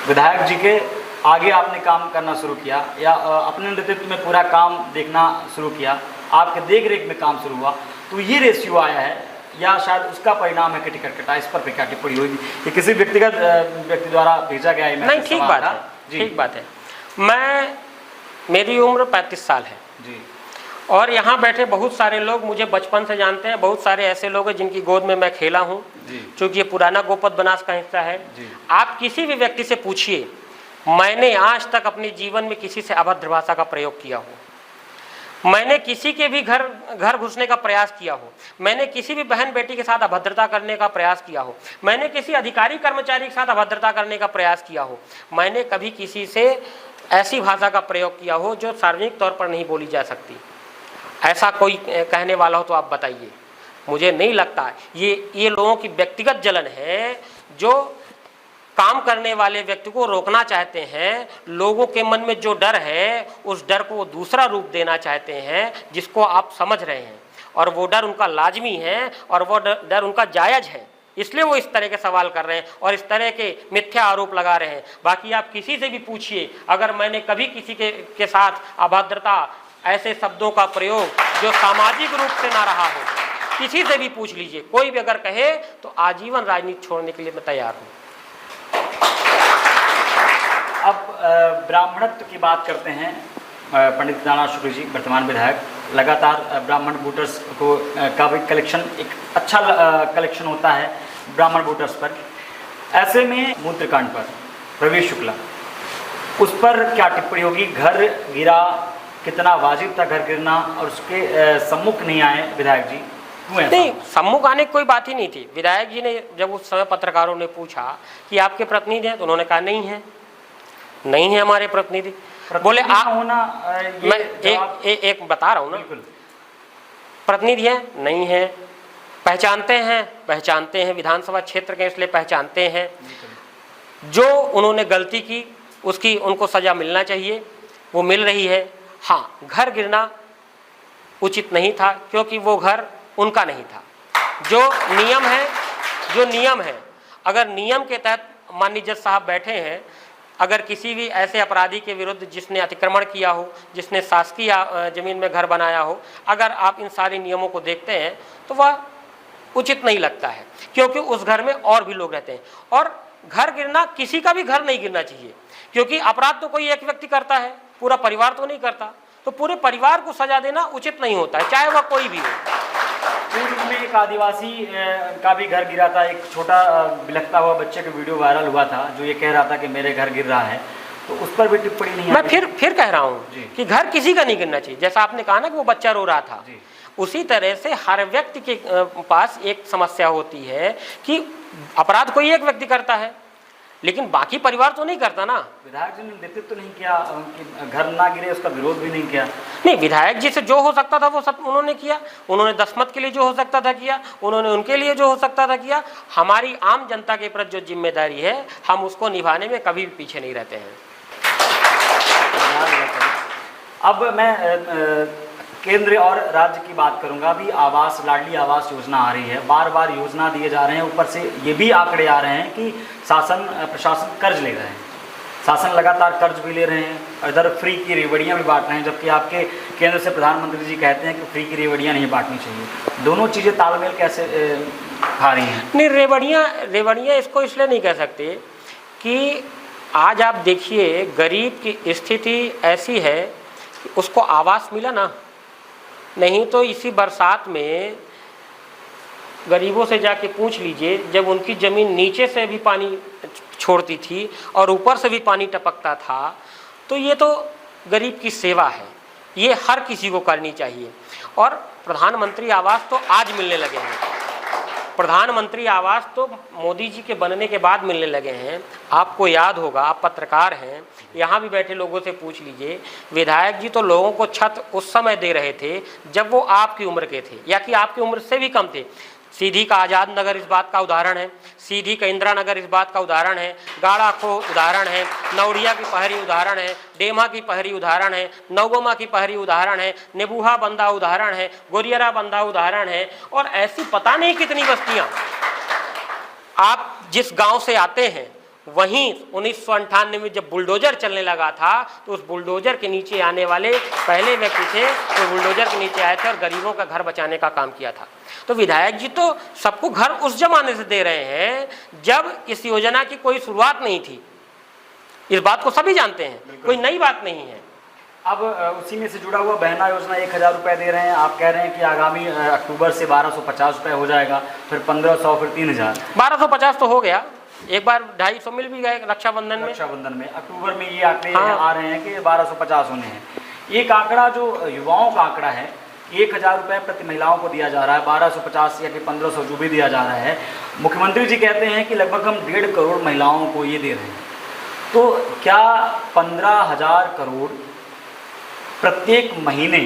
[SPEAKER 2] विधायक जी के आगे आपने काम करना शुरू किया या अपने नेतृत्व में पूरा काम देखना शुरू किया, आपके देख रेख में काम शुरू हुआ, तो ये रेशियो आया है या शायद उसका परिणाम है कि टिकट कटा? इस पर क्या टिप्पणी होगी? ये किसी व्यक्तिगत व्यक्ति द्वारा भेजा गया है?
[SPEAKER 3] नहीं, ठीक बात है, ठीक बात है। मेरी उम्र 35 साल है
[SPEAKER 2] जी,
[SPEAKER 3] और यहाँ बैठे बहुत सारे लोग मुझे बचपन से जानते हैं। बहुत सारे ऐसे लोग हैं जिनकी गोद में मैं खेला हूँ, क्योंकि ये पुराना गोपद बनास का हिस्सा है। आप किसी भी व्यक्ति से पूछिए, मैंने आज तक अपने जीवन में किसी से अभद्र भाषा का प्रयोग किया हो, मैंने किसी के भी घर घुसने का प्रयास किया हो, मैंने किसी भी बहन बेटी के साथ अभद्रता करने का प्रयास किया हो, मैंने किसी अधिकारी कर्मचारी के साथ अभद्रता करने का प्रयास किया हो, मैंने कभी किसी से ऐसी भाषा का प्रयोग किया हो जो सार्वजनिक तौर पर नहीं बोली जा सकती, ऐसा कोई कहने वाला हो तो आप बताइए। मुझे नहीं लगता। ये लोगों की व्यक्तिगत जलन है जो काम करने वाले व्यक्ति को रोकना चाहते हैं। लोगों के मन में जो डर है उस डर को वो दूसरा रूप देना चाहते हैं, जिसको आप समझ रहे हैं। और वो डर उनका लाजमी है और वो डर उनका जायज़ है, इसलिए वो इस तरह के सवाल कर रहे हैं और इस तरह के मिथ्या आरोप लगा रहे हैं। बाकी आप किसी से भी पूछिए, अगर मैंने कभी किसी के साथ अभद्रता, ऐसे शब्दों का प्रयोग जो सामाजिक रूप से ना रहा हो, किसी से भी पूछ लीजिए, कोई भी अगर कहे तो आजीवन राजनीति छोड़ने के लिए मैं तैयार हूँ।
[SPEAKER 2] अब ब्राह्मणत्व की बात करते हैं। पंडित केदारनाथ शुक्ल जी वर्तमान विधायक, लगातार ब्राह्मण वोटर्स को का भी कलेक्शन, एक अच्छा कलेक्शन होता है ब्राह्मण वोटर्स पर। ऐसे में मूत्रकांड पर प्रवेश शुक्ला, उस पर क्या टिप्पणी होगी? घर गिरा, कितना वाजिब था घर गिरना, और उसके सम्मुख नहीं आए विधायक जी, क्यों ऐसा?
[SPEAKER 3] नहीं, सम्मुख आने की कोई बात ही नहीं थी। विधायक जी ने जब उस समय पत्रकारों ने पूछा कि आपके प्रतिनिधि हैं, तो उन्होंने कहा नहीं है, नहीं है हमारे प्रतिनिधि। बोले आप
[SPEAKER 2] होना,
[SPEAKER 3] मैं एक बता रहा हूँ ना, प्रतिनिधि हैं, नहीं है, पहचानते हैं विधानसभा क्षेत्र के, इसलिए पहचानते हैं। जो उन्होंने गलती की उसकी उनको सजा मिलना चाहिए, वो मिल रही है। हाँ, घर गिरना उचित नहीं था क्योंकि वो घर उनका नहीं था। जो नियम है, अगर नियम के तहत माननीय जज साहब बैठे हैं, अगर किसी भी ऐसे अपराधी के विरुद्ध जिसने अतिक्रमण किया हो, जिसने शासकीय जमीन में घर बनाया हो, अगर आप इन सारे नियमों को देखते हैं तो वह उचित नहीं लगता है, क्योंकि उस घर में और भी लोग रहते हैं। और घर गिरना, किसी का भी घर नहीं गिरना चाहिए, क्योंकि अपराध तो कोई एक व्यक्ति करता है, पूरा परिवार तो नहीं करता। तो पूरे परिवार को सजा देना उचित नहीं होता है, चाहे वह कोई भी हो।
[SPEAKER 2] पूर्व में एक आदिवासी का भी घर गिरा था, एक छोटा बिलखता हुआ बच्चे का वीडियो वायरल हुआ था, जो ये कह रहा था कि मेरे घर गिर रहा है, तो उस पर भी टिप्पणी नहीं।
[SPEAKER 3] मैं फिर कह रहा हूँ कि घर किसी का नहीं गिरना चाहिए। जैसा आपने कहा ना कि वो बच्चा रो रहा था, उसी तरह से हर व्यक्ति के पास एक समस्या होती है कि अपराध कोई एक व्यक्ति करता है, लेकिन बाकी परिवार तो नहीं करता ना।
[SPEAKER 2] विधायक जी ने नेतृत्व तो नहीं किया कि घर ना गिरे, उसका विरोध भी नहीं किया।
[SPEAKER 3] नहीं, विधायक जी से जो हो सकता था वो सब उन्होंने किया। उन्होंने दसमत के लिए जो हो सकता था किया, उन्होंने उनके लिए जो हो सकता था किया। हमारी आम जनता के प्रति जो जिम्मेदारी है, हम उसको निभाने में कभी भी पीछे नहीं रहते हैं।
[SPEAKER 2] अब मैं केंद्र और राज्य की बात करूंगा। अभी आवास, लाडली आवास योजना आ रही है, बार बार योजना दिए जा रहे हैं, ऊपर से ये भी आंकड़े आ रहे हैं कि प्रशासन कर्ज ले रहे हैं, शासन लगातार कर्ज भी ले रहे हैं, और इधर फ्री की रेवड़ियाँ भी बांट रहे हैं, जबकि आपके केंद्र से प्रधानमंत्री जी कहते हैं कि फ्री की रेवड़ियाँ नहीं बांटनी चाहिए। दोनों चीज़ें तालमेल कैसे खा रही हैं?
[SPEAKER 3] नहीं, रेवड़ियाँ इसको इसलिए नहीं कह सकते कि आज आप देखिए, गरीब की स्थिति ऐसी है कि उसको आवास मिला ना, नहीं तो इसी बरसात में गरीबों से जाके पूछ लीजिए, जब उनकी ज़मीन नीचे से भी पानी छोड़ती थी और ऊपर से भी पानी टपकता था, तो ये तो गरीब की सेवा है, ये हर किसी को करनी चाहिए। और प्रधानमंत्री आवास तो आज मिलने लगे हैं, प्रधानमंत्री आवास तो मोदी जी के बनने के बाद मिलने लगे हैं। आपको याद होगा, आप पत्रकार हैं, यहाँ भी बैठे लोगों से पूछ लीजिए, विधायक जी तो लोगों को छत उस समय दे रहे थे जब वो आपकी उम्र के थे या कि आपकी उम्र से भी कम थे। सीधी का आज़ाद नगर इस बात का उदाहरण है, सीधी का इंदिरा नगर इस बात का उदाहरण है, गाड़ा खो उदाहरण है, नौड़िया की पहरी उदाहरण है, डेमा की पहरी उदाहरण है, नवगोमा की पहरी उदाहरण है, नेबूहा बंदा उदाहरण है, गोरियरा बंदा उदाहरण है, और ऐसी पता नहीं कितनी बस्तियाँ। आप जिस गांव से आते हैं वहीं 1998 में जब बुलडोजर चलने लगा था, तो उस बुलडोजर के नीचे आने वाले पहले व्यक्ति थे जो बुलडोजर के नीचे आए थे और गरीबों का घर बचाने का काम किया था। तो विधायक जी तो सबको घर उस जमाने से दे रहे हैं जब इस योजना की कोई शुरुआत नहीं थी। इस बात को सभी जानते हैं, कोई नई बात नहीं है।
[SPEAKER 2] अब उसी में से जुड़ा हुआ बहना योजना 1000 रुपये दे रहे हैं, आप कह रहे हैं कि आगामी अक्टूबर से 1250 रुपये हो जाएगा, फिर 1500, फिर 3000।
[SPEAKER 3] 1250 तो हो गया, एक बार 250 मिल भी गए रक्षाबंधन में। अक्टूबर में ये आंकड़े आ रहे हैं कि 1250 होने हैं। एक आंकड़ा जो युवाओं का आंकड़ा है, 1000 रुपये प्रति महिलाओं को दिया जा रहा है, 1250 या कि 1500 जो भी दिया जा रहा है। मुख्यमंत्री जी कहते हैं कि लगभग हम 1.5 करोड़ महिलाओं को ये दे रहे हैं। तो क्या 15,000 करोड़ प्रत्येक महीने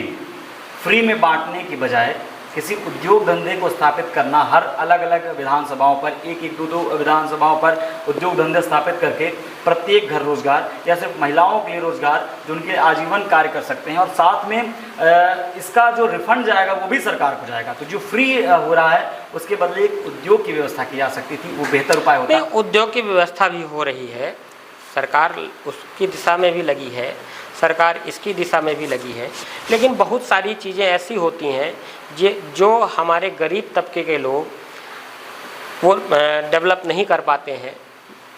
[SPEAKER 3] फ्री में बांटने की बजाय
[SPEAKER 2] किसी उद्योग धंधे को स्थापित करना, हर अलग अलग विधानसभाओं पर एक दो विधानसभाओं पर उद्योग धंधे स्थापित करके प्रत्येक घर रोजगार या सिर्फ महिलाओं के लिए रोजगार जो उनके आजीवन कार्य कर सकते हैं, और साथ में इसका जो रिफंड जाएगा वो भी सरकार को जाएगा। तो जो फ्री हो रहा है उसके बदले एक उद्योग की व्यवस्था की जा सकती थी, वो बेहतर उपाय होता है।
[SPEAKER 3] उद्योग की व्यवस्था भी हो रही है, सरकार उसकी दिशा में भी लगी है, सरकार इसकी दिशा में भी लगी है, लेकिन बहुत सारी चीज़ें ऐसी होती हैं जो हमारे गरीब तबके के लोग वो डेवलप नहीं कर पाते हैं,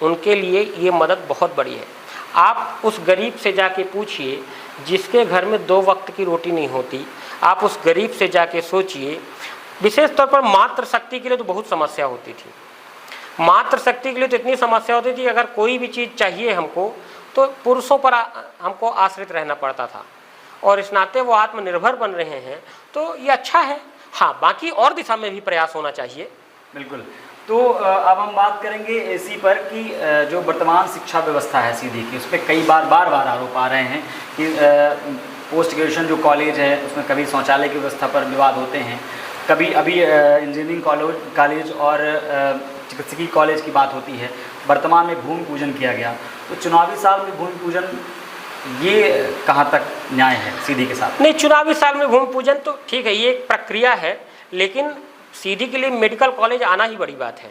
[SPEAKER 3] उनके लिए ये मदद बहुत बड़ी है। आप उस गरीब से जाके पूछिए जिसके घर में 2 वक्त की रोटी नहीं होती, आप उस गरीब से जाके सोचिए। विशेष तौर पर मातृ शक्ति के लिए तो बहुत समस्या होती थी, मातृ शक्ति के लिए तो इतनी समस्या होती थी, अगर कोई भी चीज़ चाहिए हमको तो पुरुषों पर हमको आश्रित रहना पड़ता था, और इस नाते वो आत्मनिर्भर बन रहे हैं, तो ये अच्छा है। हाँ, बाकी और दिशा में भी प्रयास होना चाहिए।
[SPEAKER 2] बिल्कुल। तो अब हम बात करेंगे इसी पर कि जो वर्तमान शिक्षा व्यवस्था है सीधी की, उस पर कई बार आरोप आ रहे हैं कि पोस्ट ग्रेजुएशन जो कॉलेज है उसमें कभी शौचालय की व्यवस्था पर विवाद होते हैं, कभी अभी इंजीनियरिंग कॉलेज और चिकित्सकीय कॉलेज की बात होती है, वर्तमान में भूमि पूजन किया गया। तो चुनावी साल में भूमि पूजन ये कहाँ तक न्याय है सीधी के साथ?
[SPEAKER 3] नहीं, चुनावी साल में भूमि पूजन तो ठीक है, ये एक प्रक्रिया है, लेकिन सीधी के लिए मेडिकल कॉलेज आना ही बड़ी बात है।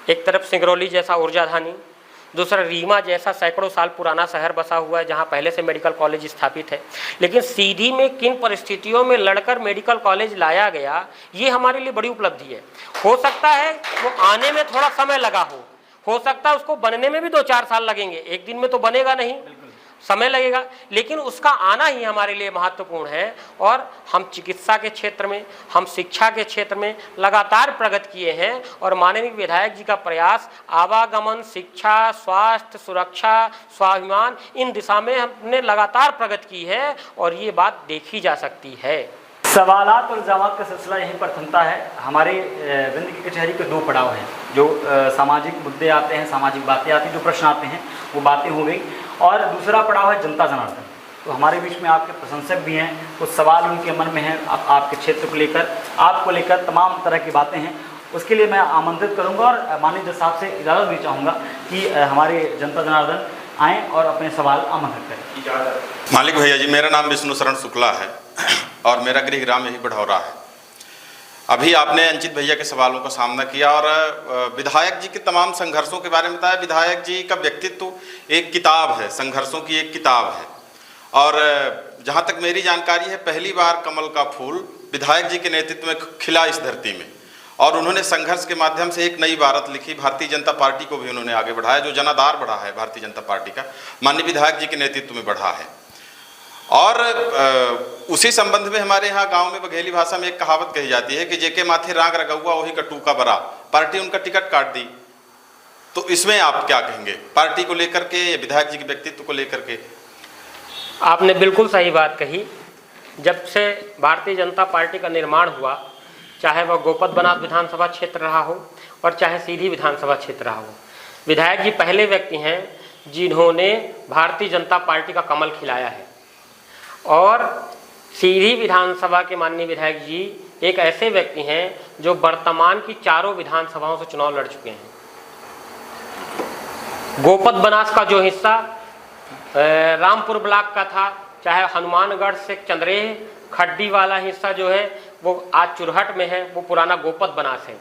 [SPEAKER 3] एक तरफ सिंगरौली जैसा ऊर्जाधानी, दूसरा रीवा जैसा सैकड़ों साल पुराना शहर बसा हुआ है जहाँ पहले से मेडिकल कॉलेज स्थापित है, लेकिन सीधी में किन परिस्थितियों में लड़कर मेडिकल कॉलेज लाया गया, ये हमारे लिए बड़ी उपलब्धि है। हो सकता है वो आने में थोड़ा समय लगा हो सकता है उसको बनने में भी 2-4 साल लगेंगे, एक दिन में तो बनेगा नहीं, समय लगेगा, लेकिन उसका आना ही हमारे लिए महत्वपूर्ण है। और हम चिकित्सा के क्षेत्र में, हम शिक्षा के क्षेत्र में लगातार प्रगति किए हैं, और माननीय विधायक जी का प्रयास आवागमन, शिक्षा, स्वास्थ्य, सुरक्षा, स्वाभिमान, इन दिशा में हमने लगातार प्रगति की है, और ये बात देखी जा सकती है।
[SPEAKER 2] सवालात और जवाब का सिलसिला यहीं पर थमता है। हमारे विंध्य की कचहरी के 2 पड़ाव हैं, जो सामाजिक मुद्दे आते हैं, सामाजिक बातें आती हैं, जो प्रश्न आते हैं वो बातें हो गई, और दूसरा पड़ाव है जनता जनार्दन। तो हमारे बीच में आपके प्रशंसक भी हैं, कुछ सवाल उनके मन में हैं आपके क्षेत्र को लेकर, आपको लेकर तमाम तरह की बातें हैं। उसके लिए मैं आमंत्रित करूंगा और माननीय जज साहब से इजाज़त भी चाहूँगा कि हमारे जनता जनार्दन आएँ और अपने सवाल आमंत्रित करें।
[SPEAKER 4] मालिक भैया जी, मेरा नाम विष्णु शरण शुक्ला है और मेरा गृह ग्राम यही बढ़ौरा है। अभी आपने अंचित भैया के सवालों का सामना किया और विधायक जी के तमाम संघर्षों के बारे में बताया। विधायक जी का व्यक्तित्व एक किताब है, संघर्षों की एक किताब है, और जहाँ तक मेरी जानकारी है पहली बार कमल का फूल विधायक जी के नेतृत्व में खिला इस धरती में, और उन्होंने संघर्ष के माध्यम से एक नई भारत लिखी। भारतीय जनता पार्टी को भी उन्होंने आगे बढ़ाया, जो जनाधार बढ़ा है भारतीय जनता पार्टी का, माननीय विधायक जी के नेतृत्व में बढ़ा है। और उसी संबंध में हमारे यहाँ गांव में बघेली भाषा में एक कहावत कही जाती है कि जेके माथे राग रगुआ वही कटूका बरा। पार्टी उनका टिकट काट दी, तो इसमें आप क्या कहेंगे पार्टी को लेकर के, विधायक जी के व्यक्तित्व को लेकर के?
[SPEAKER 3] आपने बिल्कुल सही बात कही। जब से भारतीय जनता पार्टी का निर्माण हुआ, चाहे वह गोपद बनास विधानसभा क्षेत्र रहा हो और चाहे सीधी विधानसभा क्षेत्र रहा हो, विधायक जी पहले व्यक्ति हैं जिन्होंने भारतीय जनता पार्टी का कमल खिलाया है। और सीधी विधानसभा के माननीय विधायक जी एक ऐसे व्यक्ति हैं जो वर्तमान की 4 विधानसभाओं से चुनाव लड़ चुके हैं। गोपद बनास का जो हिस्सा रामपुर ब्लॉक का था, चाहे हनुमानगढ़ से चंद्रेह खड्डी वाला हिस्सा जो है वो आज चुरहट में है, वो पुराना गोपद बनास है।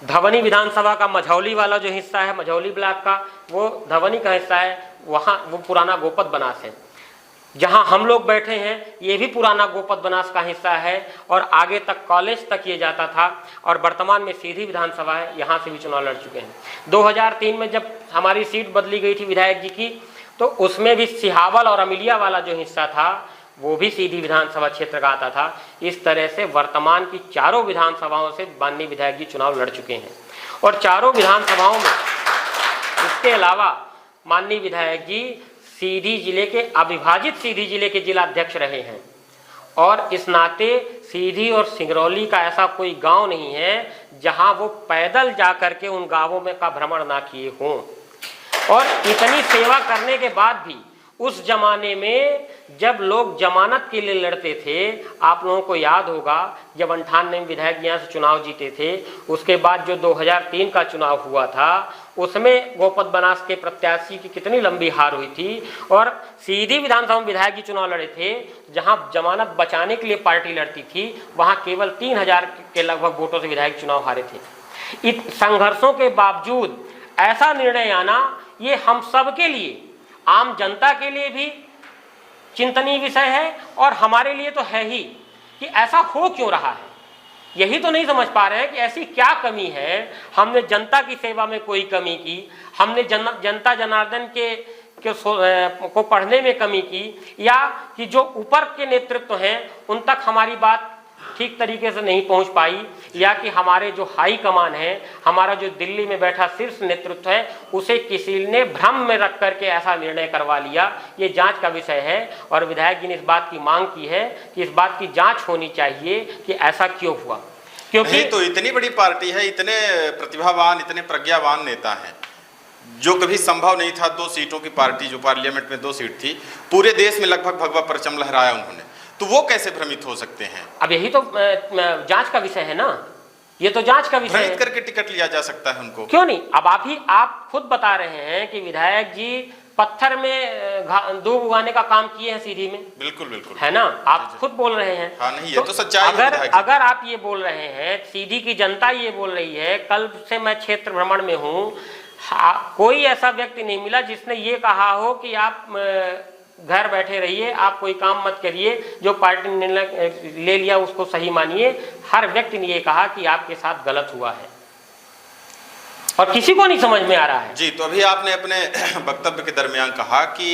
[SPEAKER 3] धवनी विधानसभा का मझौली वाला जो हिस्सा है, मझौली ब्लॉक का, वो धवनी का हिस्सा है, वहाँ वो पुराना गोपद बनास है। जहाँ हम लोग बैठे हैं ये भी पुराना गोपद बनास का हिस्सा है, और आगे तक कॉलेज तक ये जाता था, और वर्तमान में सीधी विधानसभा है, यहाँ से भी चुनाव लड़ चुके हैं। 2003 में जब हमारी सीट बदली गई थी विधायक जी की, तो उसमें भी सिहावल और अमिलिया वाला जो हिस्सा था वो भी सीधी विधानसभा क्षेत्र का आता था। इस तरह से वर्तमान की 4 विधानसभाओं से माननीय विधायक जी चुनाव लड़ चुके हैं, और 4 विधानसभाओं में इसके अलावा माननीय विधायक जी सीधी जिले के, अविभाजित सीधी जिले के जिला अध्यक्ष रहे हैं। और इस नाते सीधी और सिंगरौली का ऐसा कोई गांव नहीं है जहां वो पैदल जाकर के उन गांवों में का भ्रमण ना किए हों। और इतनी सेवा करने के बाद भी उस जमाने में जब लोग जमानत के लिए लड़ते थे, आप लोगों को याद होगा जब 98 में विधायक यहाँ से चुनाव जीते थे, उसके बाद जो 2003 का चुनाव हुआ था उसमें गोपद बनास के प्रत्याशी की कितनी लंबी हार हुई थी, और सीधी विधानसभा में विधायक जी चुनाव लड़े थे, जहां जमानत बचाने के लिए पार्टी लड़ती थी, वहां केवल 3000 के लगभग वोटों से विधायक चुनाव हारे थे। इन संघर्षों के बावजूद ऐसा निर्णय आना, ये हम सब के लिए, आम जनता के लिए भी चिंतनीय विषय है और हमारे लिए तो है ही कि ऐसा हो क्यों रहा है। यही तो नहीं समझ पा रहे हैं कि ऐसी क्या कमी है। हमने जनता की सेवा में कोई कमी की, हमने जनता जनार्दन को पढ़ने में कमी की, या कि जो ऊपर के नेतृत्व हैं उन तक हमारी बात ठीक तरीके से नहीं पहुंच पाई, या कि हमारे जो हाई कमान है, हमारा जो दिल्ली में बैठा शीर्ष नेतृत्व है, उसे किसी ने भ्रम में रख करके ऐसा निर्णय करवा लिया। ये जांच का विषय है और विधायक जी ने इस बात की मांग की है कि इस बात की जांच होनी चाहिए कि ऐसा क्यों हुआ। क्योंकि
[SPEAKER 4] तो इतनी बड़ी पार्टी है, इतने प्रतिभावान, इतने प्रज्ञावान नेता हैं, जो कभी संभव नहीं था 2 सीटों की पार्टी, जो पार्लियामेंट में 2 सीट थी, पूरे देश में लगभग भगवा परचम लहराया उन्होंने, तो वो कैसे भ्रमित हो सकते हैं?
[SPEAKER 3] अब यही तो जांच का विषय है ना, ये तो जांच का विषय है।
[SPEAKER 4] भ्रमित करके टिकट लिया जा सकता है उनको,
[SPEAKER 3] क्यों नहीं? अब आप खुद बता रहे हैं कि विधायक जी पत्थर में दूब उगाने का काम किए हैं सीधी में।
[SPEAKER 4] बिल्कुल बिल्कुल,
[SPEAKER 3] है ना, आप खुद बोल रहे हैं।
[SPEAKER 4] हाँ, नहीं, ये तो सच्चाई है।
[SPEAKER 3] अगर आप ये बोल रहे हैं, सीधी की जनता ये बोल रही है, कल से मैं क्षेत्र भ्रमण में हूँ, कोई ऐसा व्यक्ति नहीं मिला जिसने ये कहा हो कि आप घर बैठे रहिए, आप कोई काम मत करिए, जो पार्टी ने निर्णय ले लिया उसको सही मानिए। हर व्यक्ति ने ये कहा कि आपके साथ गलत हुआ है और किसी को नहीं समझ में आ रहा है।
[SPEAKER 4] जी, तो अभी आपने अपने वक्तव्य के दरमियान कहा कि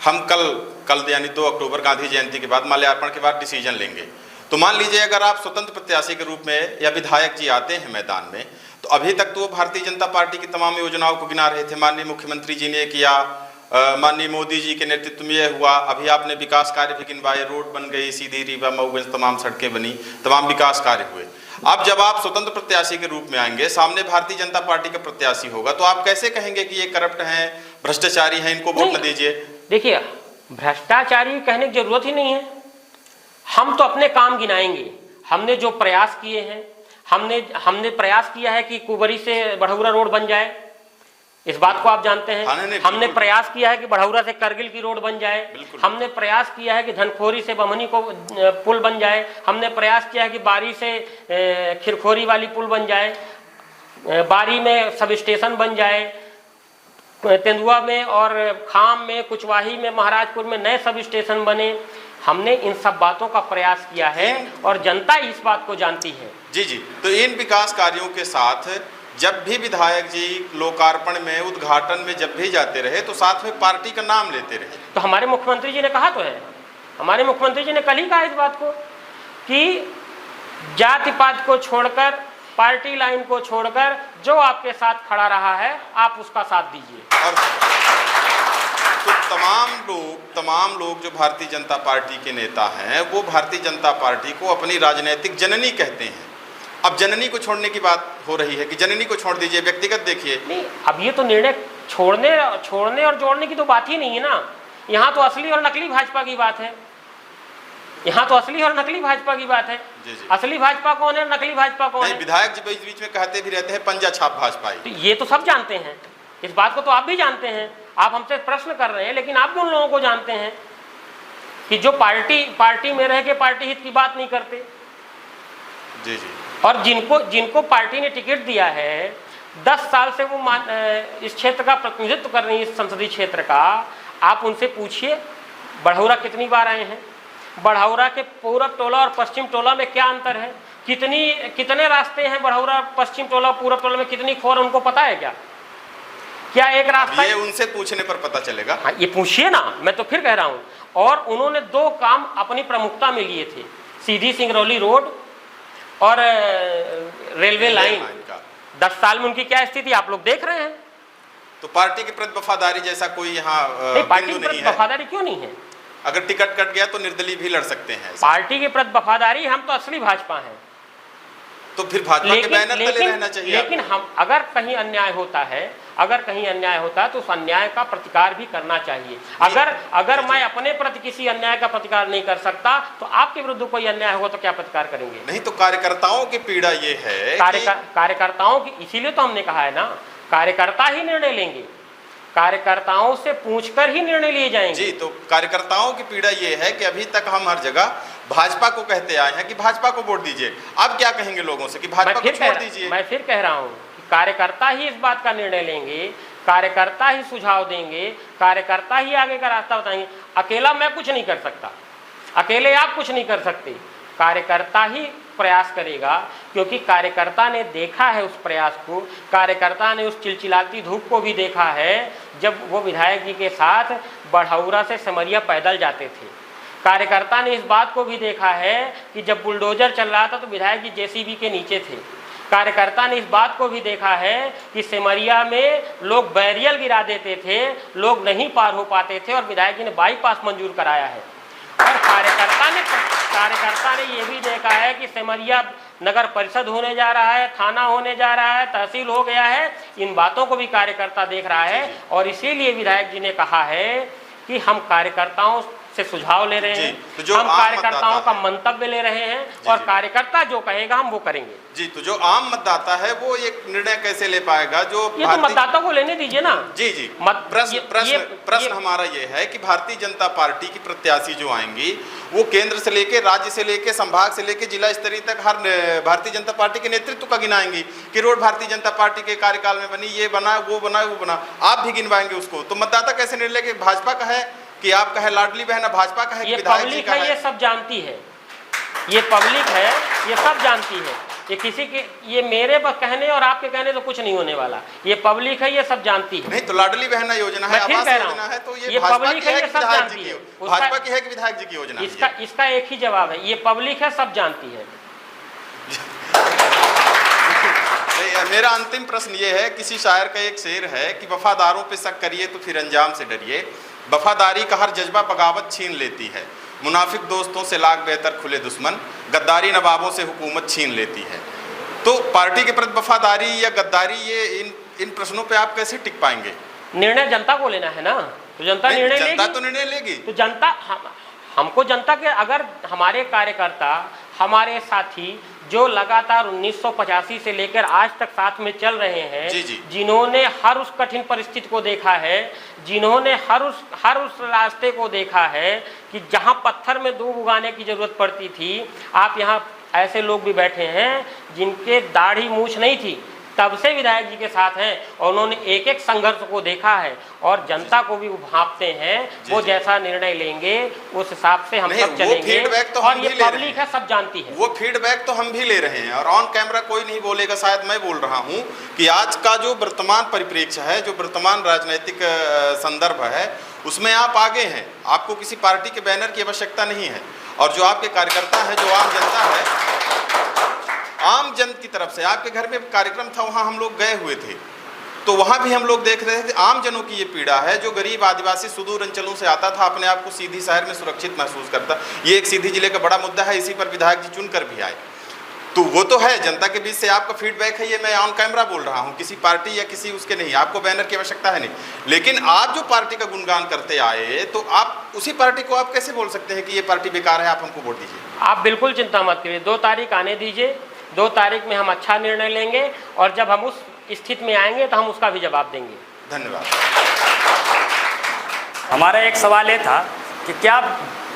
[SPEAKER 4] हम कल यानी 2 अक्टूबर गांधी जयंती के बाद, माल्यार्पण के बाद डिसीजन लेंगे। तो मान लीजिए अगर आप स्वतंत्र प्रत्याशी के रूप में या विधायक जी आते हैं मैदान में, तो अभी तक तो वो भारतीय जनता पार्टी की तमाम योजनाओं को गिना रहे थे। माननीय मुख्यमंत्री जी ने किया, माननीय मोदी जी के नेतृत्व में यह हुआ, अभी आपने विकास कार्य भी गिनवाए, रोड बन गई, सीधी रीवा मऊगंज तमाम सड़कें बनी, तमाम विकास कार्य हुए। अब जब आप स्वतंत्र प्रत्याशी के रूप में आएंगे, सामने भारतीय जनता पार्टी का प्रत्याशी होगा, तो आप कैसे कहेंगे कि ये करप्ट हैं, भ्रष्टाचारी हैं, इनको वोट न दीजिए?
[SPEAKER 3] देखिए, भ्रष्टाचारी कहने की जरूरत ही नहीं है। हम तो अपने काम गिनाएंगे। हमने जो प्रयास किए हैं, हमने प्रयास किया है कि कुबरी से बढ़ौरा रोड बन जाए, इस बात को आप जानते हैं। हमने प्रयास किया है कि बढ़ौरा से करगिल की रोड बन जाए, हमने प्रयास किया है कि धनखोरी से बमनी को पुल बन जाए, हमने प्रयास किया है कि बारी से खिरखोरी वाली पुल बन जाए, बारी में सब स्टेशन बन जाए, तेंदुआ में और खाम में, कुचवाही में, महाराजपुर में नए सब स्टेशन बने। हमने इन सब बातों का प्रयास किया है और जनता इस बात को जानती है।
[SPEAKER 4] जी, तो इन विकास कार्यों के साथ जब भी विधायक जी लोकार्पण में, उद्घाटन में जब भी जाते रहे, तो साथ में पार्टी का नाम लेते रहे।
[SPEAKER 3] तो हमारे मुख्यमंत्री जी ने कहा तो है, हमारे मुख्यमंत्री जी ने कल ही कहा इस बात को कि जाति पात को छोड़कर, पार्टी लाइन को छोड़कर जो आपके साथ खड़ा रहा है आप उसका साथ दीजिए।
[SPEAKER 4] और तो तमाम लोग जो भारतीय जनता पार्टी के नेता हैं, वो भारतीय जनता पार्टी को अपनी राजनीतिक जननी कहते हैं। अब जननी को छोड़ने की बात हो रही है कि जननी को छोड़ दीजिए, व्यक्तिगत देखिए।
[SPEAKER 3] नहीं, अब ये तो निर्णय छोड़ने और जोड़ने की तो बात ही नहीं है ना। यहाँ तो असली और नकली भाजपा की बात है। यहाँ तो असली और नकली भाजपा की बात है।
[SPEAKER 4] जी।
[SPEAKER 3] असली भाजपा कौन है, नकली भाजपा कौन है?
[SPEAKER 4] विधायक जी बीच में कहते भी रहते हैं पंजा छाप भाजपा।
[SPEAKER 3] तो ये तो सब जानते हैं, इस बात को तो आप भी जानते हैं। आप हमसे प्रश्न कर रहे हैं, लेकिन आप भी उन लोगों को जानते हैं कि जो पार्टी में रह के पार्टी हित की बात नहीं करते।
[SPEAKER 4] जी।
[SPEAKER 3] और जिनको पार्टी ने टिकट दिया है, 10 साल से वो इस क्षेत्र का प्रतिनिधित्व कर रही है, इस संसदीय क्षेत्र का। आप उनसे पूछिए बढ़ौरा कितनी बार आए हैं, बढ़ौरा के पूरब टोला और पश्चिम टोला में क्या अंतर है, कितने रास्ते हैं बढ़ौरा पश्चिम टोला पूरब टोला में, कितनी खोर उनको पता है क्या एक रास्ता?
[SPEAKER 4] ये उनसे पूछने पर पता चलेगा।
[SPEAKER 3] हाँ, ये पूछिए ना, मैं तो फिर कह रहा हूँ। और उन्होंने 2 काम अपनी प्रमुखता में लिए थे, सीधी सिंगरौली रोड और रेलवे लाइन। 10 साल में उनकी क्या स्थिति आप लोग देख रहे हैं।
[SPEAKER 4] तो पार्टी के प्रति वफादारी जैसा कोई यहाँ
[SPEAKER 3] पार्टी के प्रति वफादारी क्यों नहीं है?
[SPEAKER 4] अगर टिकट कट गया तो निर्दलीय भी लड़ सकते हैं।
[SPEAKER 3] पार्टी के प्रति वफादारी, हम तो असली भाजपा हैं।
[SPEAKER 4] तो फिर भाजपा के बैनर तले रहना चाहिए।
[SPEAKER 3] लेकिन हम अगर कहीं अन्याय होता है अगर कहीं अन्याय होता है तो उस अन्याय का प्रतिकार भी करना चाहिए। अगर मैं अपने प्रति किसी अन्याय का प्रतिकार नहीं कर सकता तो आपके विरुद्ध कोई अन्याय होगा तो क्या प्रतिकार करेंगे?
[SPEAKER 4] नहीं तो कार्यकर्ताओं की पीड़ा ये है
[SPEAKER 3] कार्यकर्ताओं की, इसीलिए तो हमने कहा है ना, कार्यकर्ता ही निर्णय लेंगे, कार्यकर्ताओं से पूछकर ही निर्णय लिए जाएंगे।
[SPEAKER 4] जी, तो कार्यकर्ताओं की पीड़ा ये है कि अभी तक हम हर जगह भाजपा को कहते आए हैं कि भाजपा को वोट दीजिए। अब क्या कहेंगे लोगों से कि भाजपा को छोड़ दीजिए?
[SPEAKER 3] मैं फिर कह रहा हूं कि कार्यकर्ता ही इस बात का निर्णय लेंगे, कार्यकर्ता ही सुझाव देंगे, कार्यकर्ता ही आगे का रास्ता बताएंगे। अकेला मैं कुछ नहीं कर सकता, अकेले आप कुछ नहीं कर सकते, कार्यकर्ता ही प्रयास करेगा, क्योंकि कार्यकर्ता ने देखा है उस प्रयास को, कार्यकर्ता ने उस चिलचिलाती धूप को भी देखा है जब वो विधायक जी के साथ बढ़ौरा से सिमरिया पैदल जाते थे। कार्यकर्ता ने इस बात को भी देखा है कि जब बुलडोजर चल रहा था तो विधायक जी जेसीबी के नीचे थे। कार्यकर्ता ने इस बात को भी देखा है कि सिमरिया में लोग बैरियल गिरा देते थे, लोग नहीं पार हो पाते थे और विधायक जी ने बाईपास मंजूर कराया है। और कार्यकर्ता ने ये भी देखा है कि सिमरिया नगर परिषद होने जा रहा है, थाना होने जा रहा है, तहसील हो गया है, इन बातों को भी कार्यकर्ता देख रहा है। और इसीलिए विधायक जी ने कहा है कि हम कार्यकर्ताओं से सुझाव ले रहे हैं,
[SPEAKER 4] तो
[SPEAKER 3] हम कार्यकर्ताओं का मंतव्य ले रहे हैं और कार्यकर्ता जो कहेगा हम वो करेंगे।
[SPEAKER 4] जी, तो जो आम मतदाता है वो एक निर्णय कैसे ले पाएगा? जो
[SPEAKER 3] ये तो मतदाता को लेने दीजिए ना।
[SPEAKER 4] जी, प्रश्न हमारा ये है कि भारतीय जनता पार्टी की प्रत्याशी जो आएंगी वो केंद्र से लेके, राज्य से लेके, संभाग से लेके जिला स्तरीय तक हर भारतीय जनता पार्टी के नेतृत्व का गिनाएंगी कि रोड भारतीय जनता पार्टी के कार्यकाल में बनी, ये बना, वो बना, वो बना, आप भी गिनवाएंगे उसको। तो मतदाता कैसे निर्णय लेके भाजपा का है कि आपका है लाडली बहन, भाजपा का है कि विधायक जी का है?
[SPEAKER 3] ये सब जानती है, ये पब्लिक है, ये सब जानती है। ये किसी के, ये मेरे कहने और आपके कहने तो कुछ नहीं होने वाला, ये पब्लिक है, ये सब जानती है।
[SPEAKER 4] नहीं तो लाडली बहन योजना है, आवास योजना है, तो ये भाजपा की है कि विधायक जी की? भाजपा की है कि विधायक जी की योजना?
[SPEAKER 3] इसका एक ही जवाब है, ये पब्लिक है, सब जानती है।
[SPEAKER 4] मेरा अंतिम प्रश्न ये है, किसी शायर का एक शेर है कि वफादारों पे शक करिए तो फिर अंजाम से डरिए, वफादारी का हर जज्बा बगावत छीन लेती है, मुनाफिक दोस्तों से लाख बेहतर खुले दुश्मन, गद्दारी नवाबों से हुकूमत छीन लेती है। तो पार्टी के प्रति वफादारी या गद्दारी, ये इन प्रश्नों पे आप कैसे टिक पाएंगे?
[SPEAKER 3] निर्णय जनता को लेना है ना, तो जनता निर्णय लेगी। तो जनता, हमको जनता के, अगर हमारे कार्यकर्ता, हमारे साथी जो लगातार 1985 से लेकर आज तक साथ में चल रहे हैं, जिन्होंने हर उस कठिन परिस्थिति को देखा है, जिन्होंने हर उस रास्ते को देखा है कि जहां पत्थर में दूब उगाने की जरूरत पड़ती थी, आप यहां ऐसे लोग भी बैठे हैं जिनके दाढ़ी मूछ नहीं थी, तब से विधायक जी के साथ हैं और उन्होंने एक एक संघर्ष को देखा है और जनता को भी भांपते हैं। वो जैसा निर्णय लेंगे उस हिसाब से हम सब चलेंगे और ये पब्लिक है, सब जानती है।
[SPEAKER 4] वो फीडबैक तो हम भी ले रहे हैं और ऑन कैमरा कोई नहीं बोलेगा, शायद मैं बोल रहा हूं कि आज का जो वर्तमान परिप्रेक्ष्य है, जो वर्तमान राजनीतिक संदर्भ है, उसमें आप आगे हैं, आपको किसी पार्टी के बैनर की आवश्यकता नहीं है। और जो आपके कार्यकर्ता है, जो आम जनता है, आम जन की तरफ से, आपके घर में कार्यक्रम था, वहाँ हम लोग गए हुए थे, तो वहाँ भी हम लोग देख रहे थे आम जनों की ये पीड़ा है। जो गरीब आदिवासी सुदूर अंचलों से आता था, अपने आप को सीधी शहर में सुरक्षित महसूस करता, ये एक सीधी जिले का बड़ा मुद्दा है, इसी पर विधायक जी चुनकर भी आए। तो वो तो है, जनता के बीच से आपका फीडबैक है, ये मैं ऑन कैमरा बोल रहा हूँ, किसी पार्टी या किसी उसके नहीं, आपको बैनर की आवश्यकता है नहीं। लेकिन आप जो पार्टी का गुणगान करते आए, तो आप उसी पार्टी को आप कैसे बोल सकते हैं कि ये पार्टी बेकार है, आप हमको वोट दीजिए? आप
[SPEAKER 3] बिल्कुल चिंता मत करिए, 2 तारीख आने दीजिए, 2 तारीख में हम अच्छा निर्णय लेंगे और जब हम उस स्थिति में आएंगे तो हम उसका भी जवाब देंगे।
[SPEAKER 4] धन्यवाद।
[SPEAKER 5] हमारा एक सवाल ये था कि क्या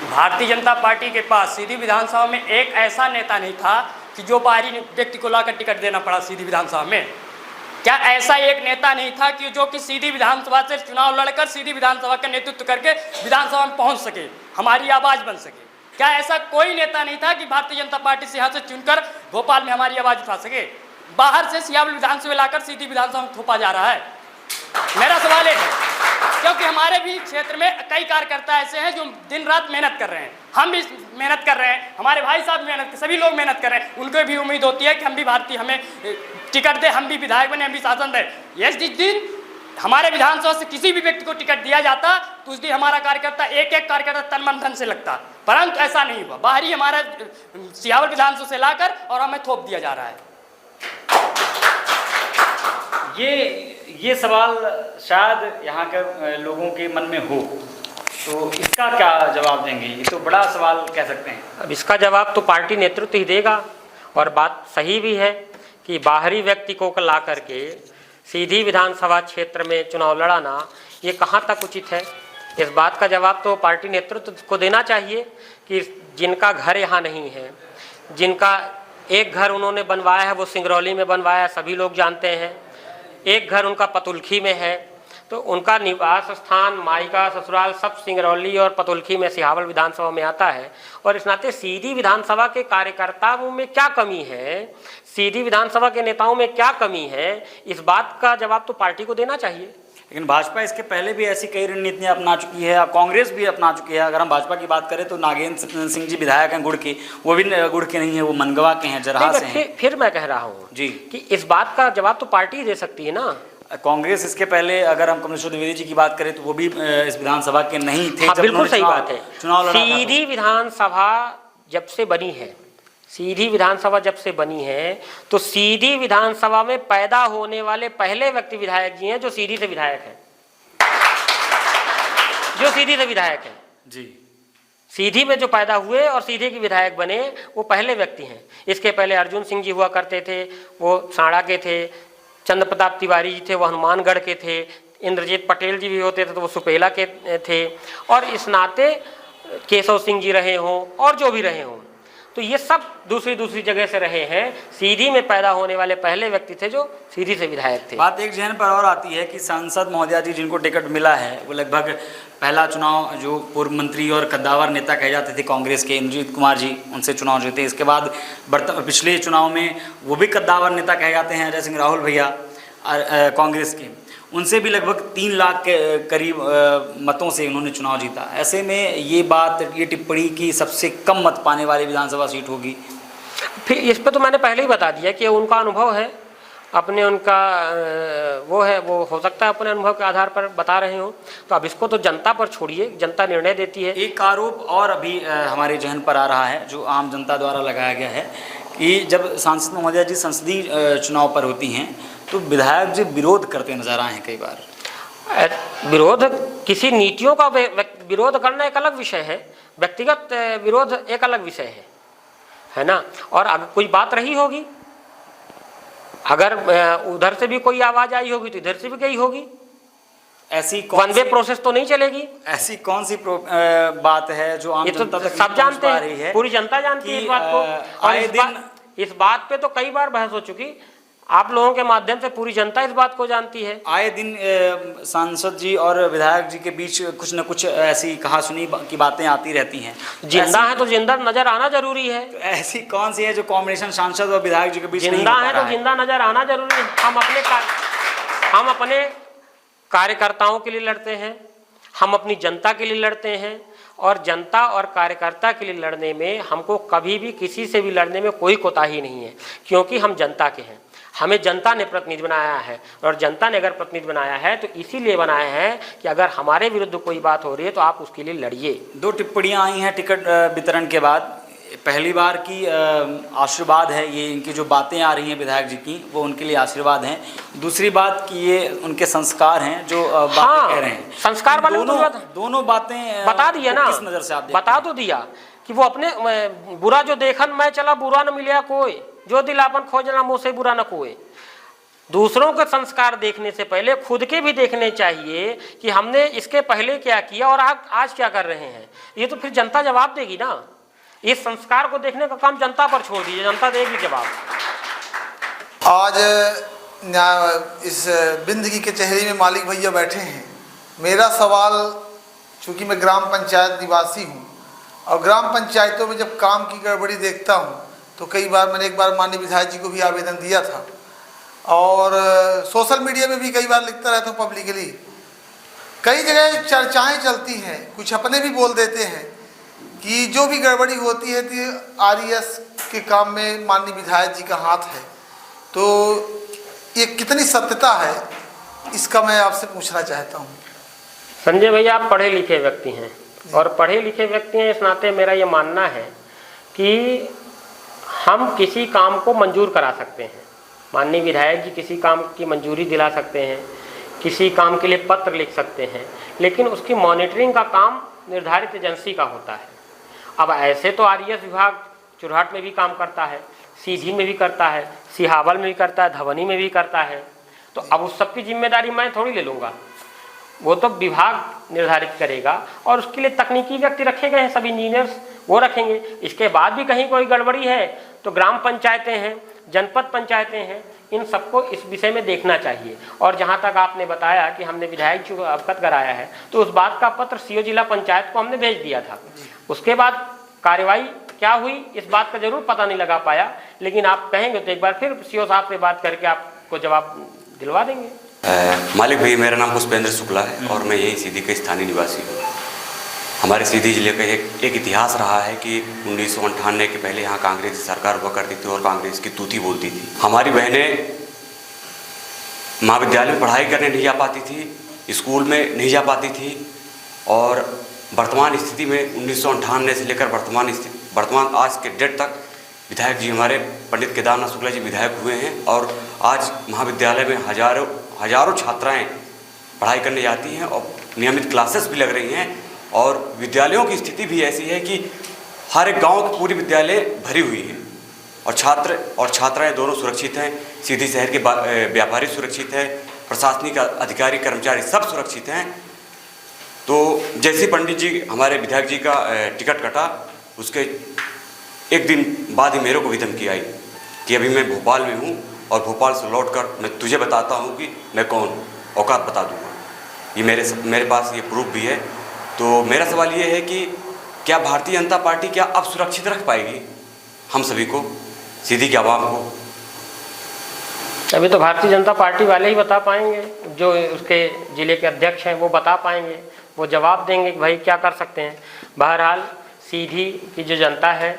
[SPEAKER 5] भारतीय जनता पार्टी के पास सीधी विधानसभा में एक ऐसा नेता नहीं था कि जो बाहरी व्यक्ति को लाकर टिकट देना पड़ा सीधी विधानसभा में? क्या ऐसा एक नेता नहीं था कि जो कि सीधी विधानसभा से चुनाव लड़कर सीधी विधानसभा का नेतृत्व करके विधानसभा में पहुंच सके, हमारी आवाज़ बन सके? क्या ऐसा कोई नेता नहीं था कि भारतीय जनता पार्टी से यहाँ से चुनकर भोपाल में हमारी आवाज़ उठा सके? बाहर से सियावल विधानसभा लाकर सीधी विधानसभा में थोपा जा रहा है। मेरा सवाल है, क्योंकि हमारे भी क्षेत्र में कई कार्यकर्ता ऐसे हैं जो दिन रात मेहनत कर रहे हैं, हम भी मेहनत कर रहे हैं, हमारे भाई साहब मेहनत, सभी लोग मेहनत कर रहे हैं, उनको भी उम्मीद होती है कि हम भी भारतीय, हमें टिकट दे, हम भी विधायक बने, हम भी शासन दें। यस, जिस दिन हमारे विधानसभा से किसी भी व्यक्ति को टिकट दिया जाता तो उस दिन हमारा कार्यकर्ता, एक एक कार्यकर्ता तन मन धन से लगता, परंतु ऐसा नहीं हुआ। बाहरी हमारा सियावल विधानसभा से लाकर और हमें थोप दिया जा रहा है।
[SPEAKER 2] ये सवाल शायद यहाँ के लोगों के मन में हो, तो इसका क्या जवाब देंगे? ये तो बड़ा सवाल कह सकते हैं।
[SPEAKER 3] अब इसका जवाब तो पार्टी नेतृत्व ही देगा, और बात सही भी है कि बाहरी व्यक्ति को ला करके सीधी विधानसभा क्षेत्र में चुनाव लड़ाना ये कहाँ तक उचित है। इस बात का जवाब तो पार्टी नेतृत्व को देना चाहिए कि जिनका घर यहाँ नहीं है, जिनका एक घर उन्होंने बनवाया है वो सिंगरौली में बनवाया है, सभी लोग जानते हैं, एक घर उनका पतुलखी में है, तो उनका निवास स्थान, मायका, ससुराल सब सिंगरौली और पतुलखी में सिहावल विधानसभा में आता है। और इस नाते सीधी विधानसभा के कार्यकर्ताओं में क्या कमी है, सीधी विधानसभा के नेताओं में क्या कमी है, इस बात का जवाब तो पार्टी को देना चाहिए।
[SPEAKER 2] लेकिन भाजपा इसके पहले भी ऐसी कई रणनीतियां अपना चुकी है, कांग्रेस भी अपना चुकी है। अगर हम भाजपा की बात करें तो नागेंद्र सिंह जी विधायक हैं गुड़ के, वो भी गुड़ के नहीं है, वो मनगवा के हैं, जरहा से हैं।
[SPEAKER 3] फिर मैं कह रहा हूँ
[SPEAKER 2] जी
[SPEAKER 3] कि इस बात का जवाब तो पार्टी दे सकती है ना।
[SPEAKER 2] कांग्रेस इसके पहले अगर हम कमलेश्वर द्विवेदी जी की बात करें तो वो भी इस विधानसभा के नहीं थे।
[SPEAKER 3] हाँ, बिल्कुल सही बात है।
[SPEAKER 2] चुनाव
[SPEAKER 3] सीधी विधानसभा जब से बनी है, सीधी विधानसभा जब से बनी है तो सीधी विधानसभा में पैदा होने वाले पहले व्यक्ति विधायक जी हैं जो सीधी से विधायक हैं, जो सीधी से विधायक हैं
[SPEAKER 2] जी।
[SPEAKER 3] सीधी में जो पैदा हुए और सीधे के विधायक बने वो पहले व्यक्ति हैं। इसके पहले अर्जुन सिंह जी हुआ करते थे, वो साड़ा के थे, चंद्र प्रताप तिवारी जी थे, वो हनुमानगढ़ के थे, इंद्रजीत पटेल जी भी होते थे तो वो सुपेला के थे, और इस नाते केशव सिंह जी रहे हों और जो भी रहे हों, तो ये सब दूसरी जगह से रहे हैं। सीधी में पैदा होने वाले पहले व्यक्ति थे जो सीधी से विधायक थे।
[SPEAKER 2] बात एक जहन पर और आती है कि सांसद महोदया जी जिनको टिकट मिला है वो लगभग पहला चुनाव जो पूर्व मंत्री और कद्दावर नेता कहे जाते थे कांग्रेस के इंद्रजीत कुमार जी, उनसे चुनाव जीते। इसके बाद पिछले चुनाव में वो भी कद्दावर नेता कहे जाते हैं अजय सिंह राहुल भैया कांग्रेस के, उनसे भी लगभग 3 लाख के करीब मतों से उन्होंने चुनाव जीता। ऐसे में ये टिप्पणी की सबसे कम मत पाने वाली विधानसभा सीट होगी।
[SPEAKER 3] फिर इस पर तो मैंने पहले ही बता दिया कि उनका अनुभव है, अपने उनका वो है, वो हो सकता है अपने अनुभव के आधार पर बता रहे हो, तो अब इसको तो जनता पर छोड़िए, जनता निर्णय देती है।
[SPEAKER 2] एक आरोप और अभी हमारे जहन पर आ रहा है जो आम जनता द्वारा लगाया गया है कि जब सांसद महोदया जी संसदीय चुनाव पर होती हैं तो विधायक जी विरोध करते नजर आए हैं कई बार।
[SPEAKER 3] विरोध, किसी नीतियों का विरोध करना एक अलग विषय है, व्यक्तिगत विरोध एक अलग विषय है ना। और अगर कोई बात रही होगी, अगर उधर से भी कोई आवाज आई होगी तो इधर से भी गई होगी,
[SPEAKER 2] ऐसी
[SPEAKER 3] वन वे प्रोसेस तो नहीं चलेगी।
[SPEAKER 2] ऐसी कौन सी बात है जो आम जनता तक
[SPEAKER 3] सब जानते हैं, पूरी जनता जानती है इस बात को। और इस बात पे तो कई बार बहस हो चुकी, आप लोगों के माध्यम से पूरी जनता इस बात को जानती है।
[SPEAKER 2] आए दिन सांसद जी और विधायक जी के बीच कुछ न कुछ ऐसी कहा सुनी की बातें आती रहती हैं।
[SPEAKER 3] जिंदा है तो जिंदा नजर आना जरूरी है।
[SPEAKER 2] तो ऐसी कौन सी है जो कॉम्बिनेशन सांसद और विधायक जी के बीच
[SPEAKER 3] जिंदा है तो जिंदा नजर आना जरूरी है। हम अपने कार्यकर्ताओं के लिए लड़ते हैं, हम अपनी जनता के लिए लड़ते हैं, और जनता और कार्यकर्ता के लिए लड़ने में हमको कभी भी किसी से भी लड़ने में कोई कोताही नहीं है, क्योंकि हम जनता के हैं। हमें जनता ने प्रतिनिधि बनाया है, और जनता ने अगर प्रतिनिधि बनाया है तो इसीलिए बनाया है कि अगर हमारे विरुद्ध कोई बात हो रही है तो आप उसके लिए लड़िए।
[SPEAKER 2] 2 टिप्पणियां आई हैं टिकट वितरण के बाद। पहली बार की आशीर्वाद है, ये इनकी जो बातें आ रही हैं विधायक जी की वो उनके लिए आशीर्वाद हैं। दूसरी बात कि ये उनके संस्कार हैं जो बातें कह रहे हैं।
[SPEAKER 3] संस्कार वाले
[SPEAKER 2] दोनों बातें
[SPEAKER 3] बता दिया ना,
[SPEAKER 2] किस नज़र से आप
[SPEAKER 3] बता तो दिया कि वो अपने बुरा जो देखन मैं चला बुरा न मिलिया कोई, जो दिलापन खोजना मुँह से बुरा न कोई। दूसरों के संस्कार देखने से पहले खुद के भी देखने चाहिए कि हमने इसके पहले क्या किया और आज क्या कर रहे हैं। ये तो फिर जनता जवाब देगी ना। इस संस्कार को देखने का काम जनता पर छोड़ दीजिए, जनता देगी जवाब।
[SPEAKER 6] आज इस बिंद की कचहरी में मालिक भैया बैठे हैं। मेरा सवाल, चूँकि मैं ग्राम पंचायत निवासी हूँ और ग्राम पंचायतों में जब काम की गड़बड़ी देखता हूँ तो कई बार मैंने एक बार माननीय विधायक जी को भी आवेदन दिया था, और सोशल मीडिया में भी कई बार लिखता रहता हूँ पब्लिकली। कई जगह चर्चाएं चलती हैं, कुछ अपने भी बोल देते हैं कि जो भी गड़बड़ी होती है तो आरईएस के काम में माननीय विधायक जी का हाथ है। तो ये कितनी सत्यता है, इसका मैं आपसे पूछना चाहता हूँ।
[SPEAKER 3] संजय भैया, आप पढ़े लिखे व्यक्ति हैं, और पढ़े लिखे व्यक्ति हैं इस नाते मेरा ये मानना है कि हम किसी काम को मंजूर करा सकते हैं। माननीय विधायक जी किसी काम की मंजूरी दिला सकते हैं, किसी काम के लिए पत्र लिख सकते हैं, लेकिन उसकी मॉनिटरिंग का काम निर्धारित एजेंसी का होता है। अब ऐसे तो आरईएस विभाग चुरहाट में भी काम करता है, सीधी में भी करता है, सिहावल में भी करता है, धवनी में भी करता है। तो अब उस सब की जिम्मेदारी मैं थोड़ी ले लूँगा, वो तो विभाग निर्धारित करेगा और उसके लिए तकनीकी व्यक्ति रखे गए हैं, सब इंजीनियर्स वो रखेंगे। इसके बाद भी कहीं कोई गड़बड़ी है तो ग्राम पंचायतें हैं, जनपद पंचायतें हैं, इन सबको इस विषय में देखना चाहिए। और जहाँ तक आपने बताया कि हमने विधायक जी को अवगत कराया है, तो उस बात का पत्र सीओ जिला पंचायत को हमने भेज दिया था। उसके बाद कार्यवाही क्या हुई इस बात का जरूर पता नहीं लगा पाया, लेकिन आप कहेंगे तो एक बार फिर सीओ साहब से बात करके आपको जवाब दिलवा देंगे।
[SPEAKER 7] मालिक भाई, मेरा नाम पुष्पेंद्र शुक्ला है और मैं यही सीधी का स्थानीय निवासी हूँ। हमारे सीधी जिले का एक इतिहास रहा है कि 1998 के पहले यहाँ कांग्रेस की सरकार हुआ करती थी और कांग्रेस की तूती बोलती थी। हमारी बहनें महाविद्यालय में पढ़ाई करने नहीं जा पाती थी, स्कूल में नहीं जा पाती थी। और वर्तमान स्थिति में 1998 से लेकर वर्तमान आज के डेट तक विधायक जी हमारे पंडित केदारनाथ शुक्ला जी विधायक हुए हैं और आज महाविद्यालय में हजारों छात्राएं पढ़ाई करने जाती हैं और नियमित क्लासेस भी लग रही हैं। और विद्यालयों की स्थिति भी ऐसी है कि हर एक गांव की पूरी विद्यालय भरी हुई है और छात्र और छात्राएं दोनों सुरक्षित हैं। सीधी शहर के व्यापारी सुरक्षित है, प्रशासनिक अधिकारी कर्मचारी सब सुरक्षित हैं। तो जैसे पंडित जी हमारे विधायक जी का टिकट कटा, उसके एक दिन बाद ही मेरे को भी धमकी आई कि अभी मैं भोपाल में हूँ और भोपाल से लौटकर मैं तुझे बताता हूँ कि मैं कौन हूँ, औकात बता दूँगा। ये मेरे पास ये प्रूफ भी है। तो मेरा सवाल ये है कि क्या भारतीय जनता पार्टी क्या अब सुरक्षित रख पाएगी हम सभी को, सीधी की आवाम को?
[SPEAKER 3] अभी तो भारतीय जनता पार्टी वाले ही बता पाएंगे, जो उसके जिले के अध्यक्ष हैं वो बता पाएंगे, वो जवाब देंगे कि भाई क्या कर सकते हैं। बहरहाल सीधी की जो जनता है,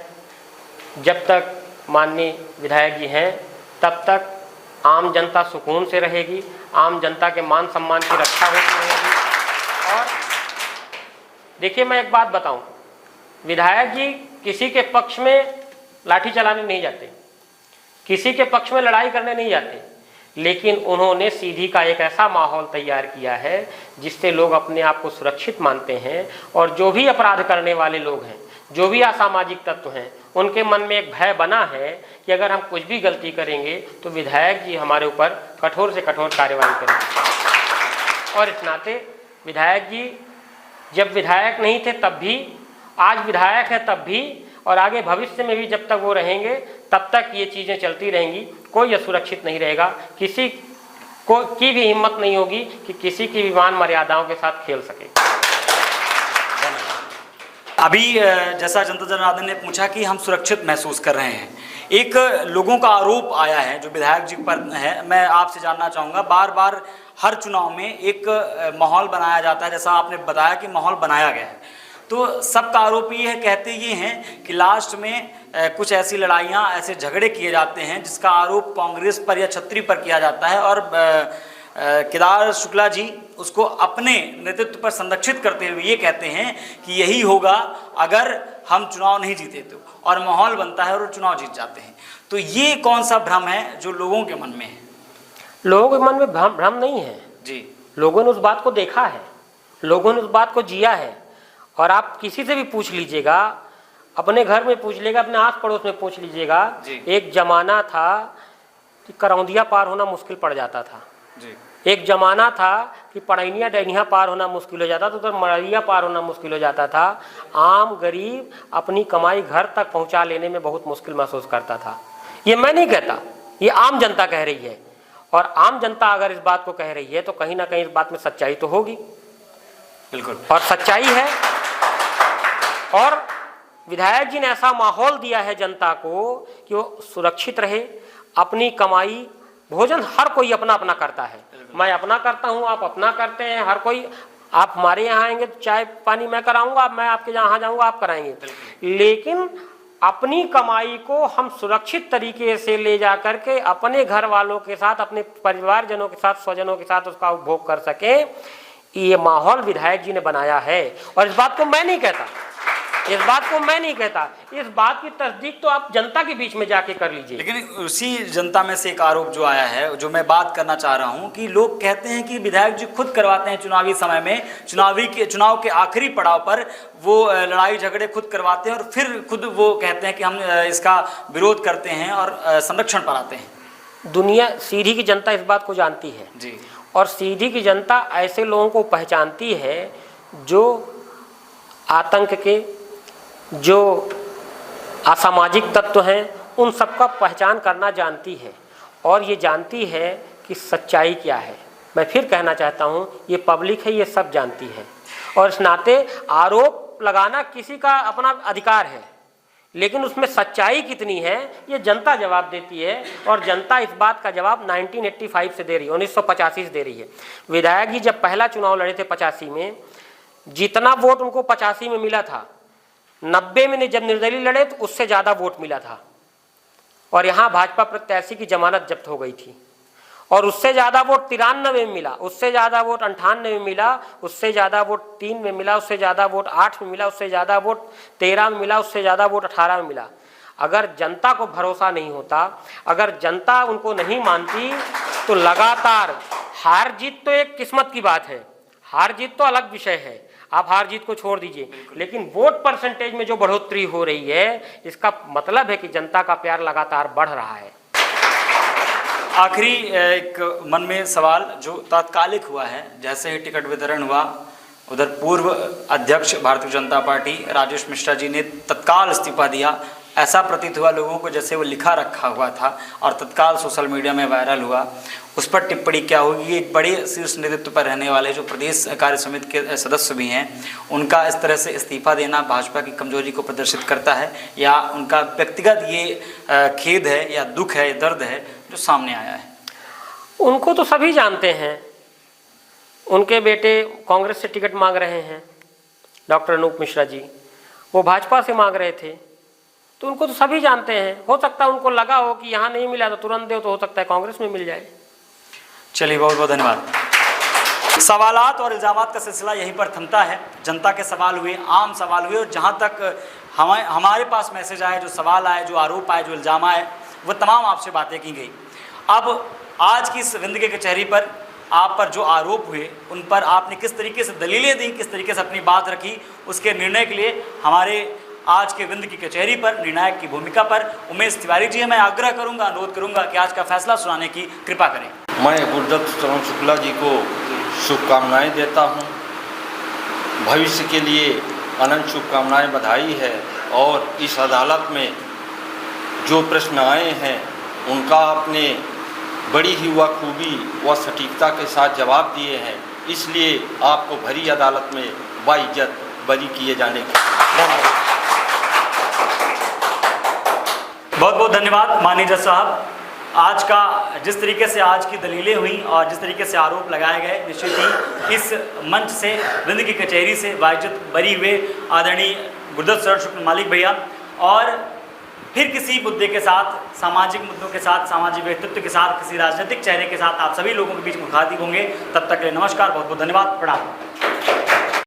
[SPEAKER 3] जब तक माननीय विधायक जी हैं तब तक आम जनता सुकून से रहेगी, आम जनता के मान सम्मान की रक्षा होती रहेगी। और देखिए मैं एक बात बताऊं, विधायक जी किसी के पक्ष में लाठी चलाने नहीं जाते, किसी के पक्ष में लड़ाई करने नहीं जाते, लेकिन उन्होंने सीधी का एक ऐसा माहौल तैयार किया है जिससे लोग अपने आप को सुरक्षित मानते हैं। और जो भी अपराध करने वाले लोग हैं, जो भी असामाजिक तत्व हैं, उनके मन में एक भय बना है कि अगर हम कुछ भी गलती करेंगे तो विधायक जी हमारे ऊपर कठोर से कठोर कार्रवाई करेंगे। और इस नाते विधायक जी जब विधायक नहीं थे तब भी, आज विधायक है तब भी, और आगे भविष्य में भी जब तक वो रहेंगे तब तक ये चीज़ें चलती रहेंगी। कोई असुरक्षित नहीं रहेगा, किसी को की भी हिम्मत नहीं होगी कि किसी की विमान मर्यादाओं के साथ खेल सके।
[SPEAKER 8] अभी जैसा जनता जनार्दन ने पूछा कि हम सुरक्षित महसूस कर रहे हैं, एक लोगों का आरोप आया है जो विधायक जी पर है। मैं आपसे जानना चाहूँगा, बार बार हर चुनाव में एक माहौल बनाया जाता है, जैसा आपने बताया कि माहौल बनाया गया है, तो सबका आरोप ये है, कहते ये हैं कि लास्ट में कुछ ऐसी लड़ाइयाँ, ऐसे झगड़े किए जाते हैं जिसका आरोप कांग्रेस पर या छत्री पर किया जाता है और केदार शुक्ला जी उसको अपने नेतृत्व पर संरक्षित करते हुए ये कहते हैं कि यही होगा अगर हम चुनाव नहीं जीते तो, और माहौल बनता है और चुनाव जीत जाते हैं। तो ये कौन सा भ्रम है जो लोगों के मन में है?
[SPEAKER 3] लोगों के मन में भ्रम नहीं है
[SPEAKER 8] जी,
[SPEAKER 3] लोगों ने उस बात को देखा है, लोगों ने उस बात को जिया है। और आप किसी से भी पूछ लीजिएगा, अपने घर में पूछ लीजिएगा, अपने आस पड़ोस में पूछ लीजिएगा, एक जमाना था कि करौंदिया पार होना मुश्किल पड़ जाता था
[SPEAKER 8] जी।
[SPEAKER 3] एक जमाना था कि पढ़ैनिया डैनिया पार होना मुश्किल हो जाता था, तो मड़ैया पार होना मुश्किल हो जाता था। आम गरीब अपनी कमाई घर तक पहुंचा लेने में बहुत मुश्किल महसूस करता था। ये मैं नहीं कहता, ये आम जनता कह रही है। और आम जनता अगर इस बात को कह रही है तो कहीं ना कहीं इस बात में सच्चाई तो होगी,
[SPEAKER 8] बिल्कुल,
[SPEAKER 3] और सच्चाई है। और विधायक जी ने ऐसा माहौल दिया है जनता को कि वो सुरक्षित रहे, अपनी कमाई, भोजन हर कोई अपना अपना करता है। मैं अपना करता हूँ, आप अपना करते हैं, हर कोई। आप हमारे यहाँ आएंगे तो चाय पानी मैं कराऊंगा, मैं आपके जहाँ जाऊँगा आप कराएंगे, लेकिन अपनी कमाई को हम सुरक्षित तरीके से ले जा करके अपने घर वालों के साथ, अपने परिवारजनों के साथ, स्वजनों के साथ उसका उपभोग कर सकें, ये माहौल विधायक जी ने बनाया है। और इस बात को मैं नहीं कहता, इस बात को मैं नहीं कहता, इस बात की तस्दीक तो आप जनता के बीच में जाके कर लीजिए।
[SPEAKER 8] लेकिन उसी जनता में से एक आरोप जो आया है, जो मैं बात करना चाह रहा हूं, कि लोग कहते हैं कि विधायक जी खुद करवाते हैं चुनावी समय में, चुनाव के आखिरी पड़ाव पर वो लड़ाई झगड़े खुद करवाते हैं और फिर खुद वो कहते हैं कि हम इसका विरोध करते हैं और संरक्षण पर आते हैं।
[SPEAKER 3] दुनिया सीधी की जनता इस बात को जानती है
[SPEAKER 8] जी,
[SPEAKER 3] और सीधी की जनता ऐसे लोगों को पहचानती है जो आतंक के, जो असामाजिक तत्व हैं, उन सबका पहचान करना जानती है और ये जानती है कि सच्चाई क्या है। मैं फिर कहना चाहता हूँ, ये पब्लिक है, ये सब जानती है और इस नाते आरोप लगाना किसी का अपना अधिकार है, लेकिन उसमें सच्चाई कितनी है ये जनता जवाब देती है और जनता इस बात का जवाब 1985 से दे रही है, 1985 से दे रही है। विधायक जी जब पहला चुनाव लड़े थे 85 में, जितना वोट उनको 85 में मिला था, 90 में जब निर्दलीय लड़े तो उससे ज़्यादा वोट मिला था और यहाँ भाजपा प्रत्याशी की जमानत जब्त हो गई थी और उससे ज़्यादा वोट 93 में मिला, उससे ज़्यादा वोट 98 में मिला, उससे ज़्यादा वोट 3 में मिला, उससे ज़्यादा वोट 8 में मिला, उससे ज़्यादा वोट 13 में मिला, उससे ज़्यादा वोट 18 में मिला। अगर जनता को भरोसा नहीं होता, अगर जनता उनको नहीं मानती, तो लगातार हार जीत तो एक किस्मत की बात है, हार जीत तो अलग विषय है, आप हार जीत को छोड़ दीजिए, लेकिन वोट परसेंटेज में जो बढ़ोतरी हो रही है इसका मतलब है कि जनता का प्यार लगातार बढ़ रहा है।
[SPEAKER 8] आखिरी एक मन में सवाल जो तात्कालिक हुआ है, जैसे ही टिकट वितरण हुआ, उधर पूर्व अध्यक्ष भारतीय जनता पार्टी राजेश मिश्रा जी ने तत्काल इस्तीफा दिया। ऐसा प्रतीत हुआ लोगों को जैसे वो लिखा रखा हुआ था और तत्काल सोशल मीडिया में वायरल हुआ। उस पर टिप्पणी क्या होगी? एक बड़े शीर्ष नेतृत्व पर रहने वाले जो प्रदेश कार्य समिति के सदस्य भी हैं, उनका इस तरह से इस्तीफा देना भाजपा की कमजोरी को प्रदर्शित करता है या उनका व्यक्तिगत ये खेद है या दुख है या दर्द है जो सामने आया है?
[SPEAKER 3] उनको तो सभी जानते हैं, उनके बेटे कांग्रेस से टिकट मांग रहे हैं, डॉक्टर अनूप मिश्रा जी, वो भाजपा से मांग रहे थे, तो उनको तो सभी जानते हैं। हो सकता है उनको लगा हो कि यहाँ नहीं मिला तो तुरंत दो, तो हो सकता है कांग्रेस में मिल जाए।
[SPEAKER 8] चलिए, बहुत बहुत धन्यवाद। सवालात और इल्ज़ामात का सिलसिला यहीं पर थमता है। जनता के सवाल हुए, आम सवाल हुए और जहाँ तक हमारे पास मैसेज आए, जो सवाल आए, जो आरोप आए, जो इल्ज़ाम आए, वो तमाम आपसे बातें की गई। अब आज की इस विंद की कचहरी पर आप पर जो आरोप हुए, उन पर आपने किस तरीके से दलीलें दी, किस तरीके से अपनी बात रखी, उसके निर्णय के लिए हमारे आज के विंद की कचहरी पर निर्णायक की भूमिका पर उमेश तिवारी जी, मैं आग्रह करूंगा, अनुरोध करूंगा कि आज का फैसला सुनाने की कृपा करें।
[SPEAKER 9] मैं गुरुदत्त शरण शुक्ला जी को शुभकामनाएं देता हूं। भविष्य के लिए अनंत शुभकामनाएं, बधाई है। और इस अदालत में जो प्रश्न आए हैं उनका आपने बड़ी ही बखूबी व सटीकता के साथ जवाब दिए हैं, इसलिए आपको भरी अदालत में बाइज्जत बरी किए जाने की
[SPEAKER 8] बहुत बहुत धन्यवाद माननीय जज साहब। आज का जिस तरीके से आज की दलीलें हुई और जिस तरीके से आरोप लगाए गए, निश्चित ही इस मंच से, विंद की कचहरी से बाइज्जत बरी हुए आदरणीय गुरुदत्त शरण शुक्ल मालिक भैया। और फिर किसी मुद्दे के साथ, सामाजिक मुद्दों के साथ, सामाजिक व्यक्तित्व के साथ, किसी राजनीतिक चेहरे के साथ आप सभी लोगों के बीच मुखातिब होंगे। तब तक के लिए नमस्कार, बहुत बहुत धन्यवाद, प्रणाम।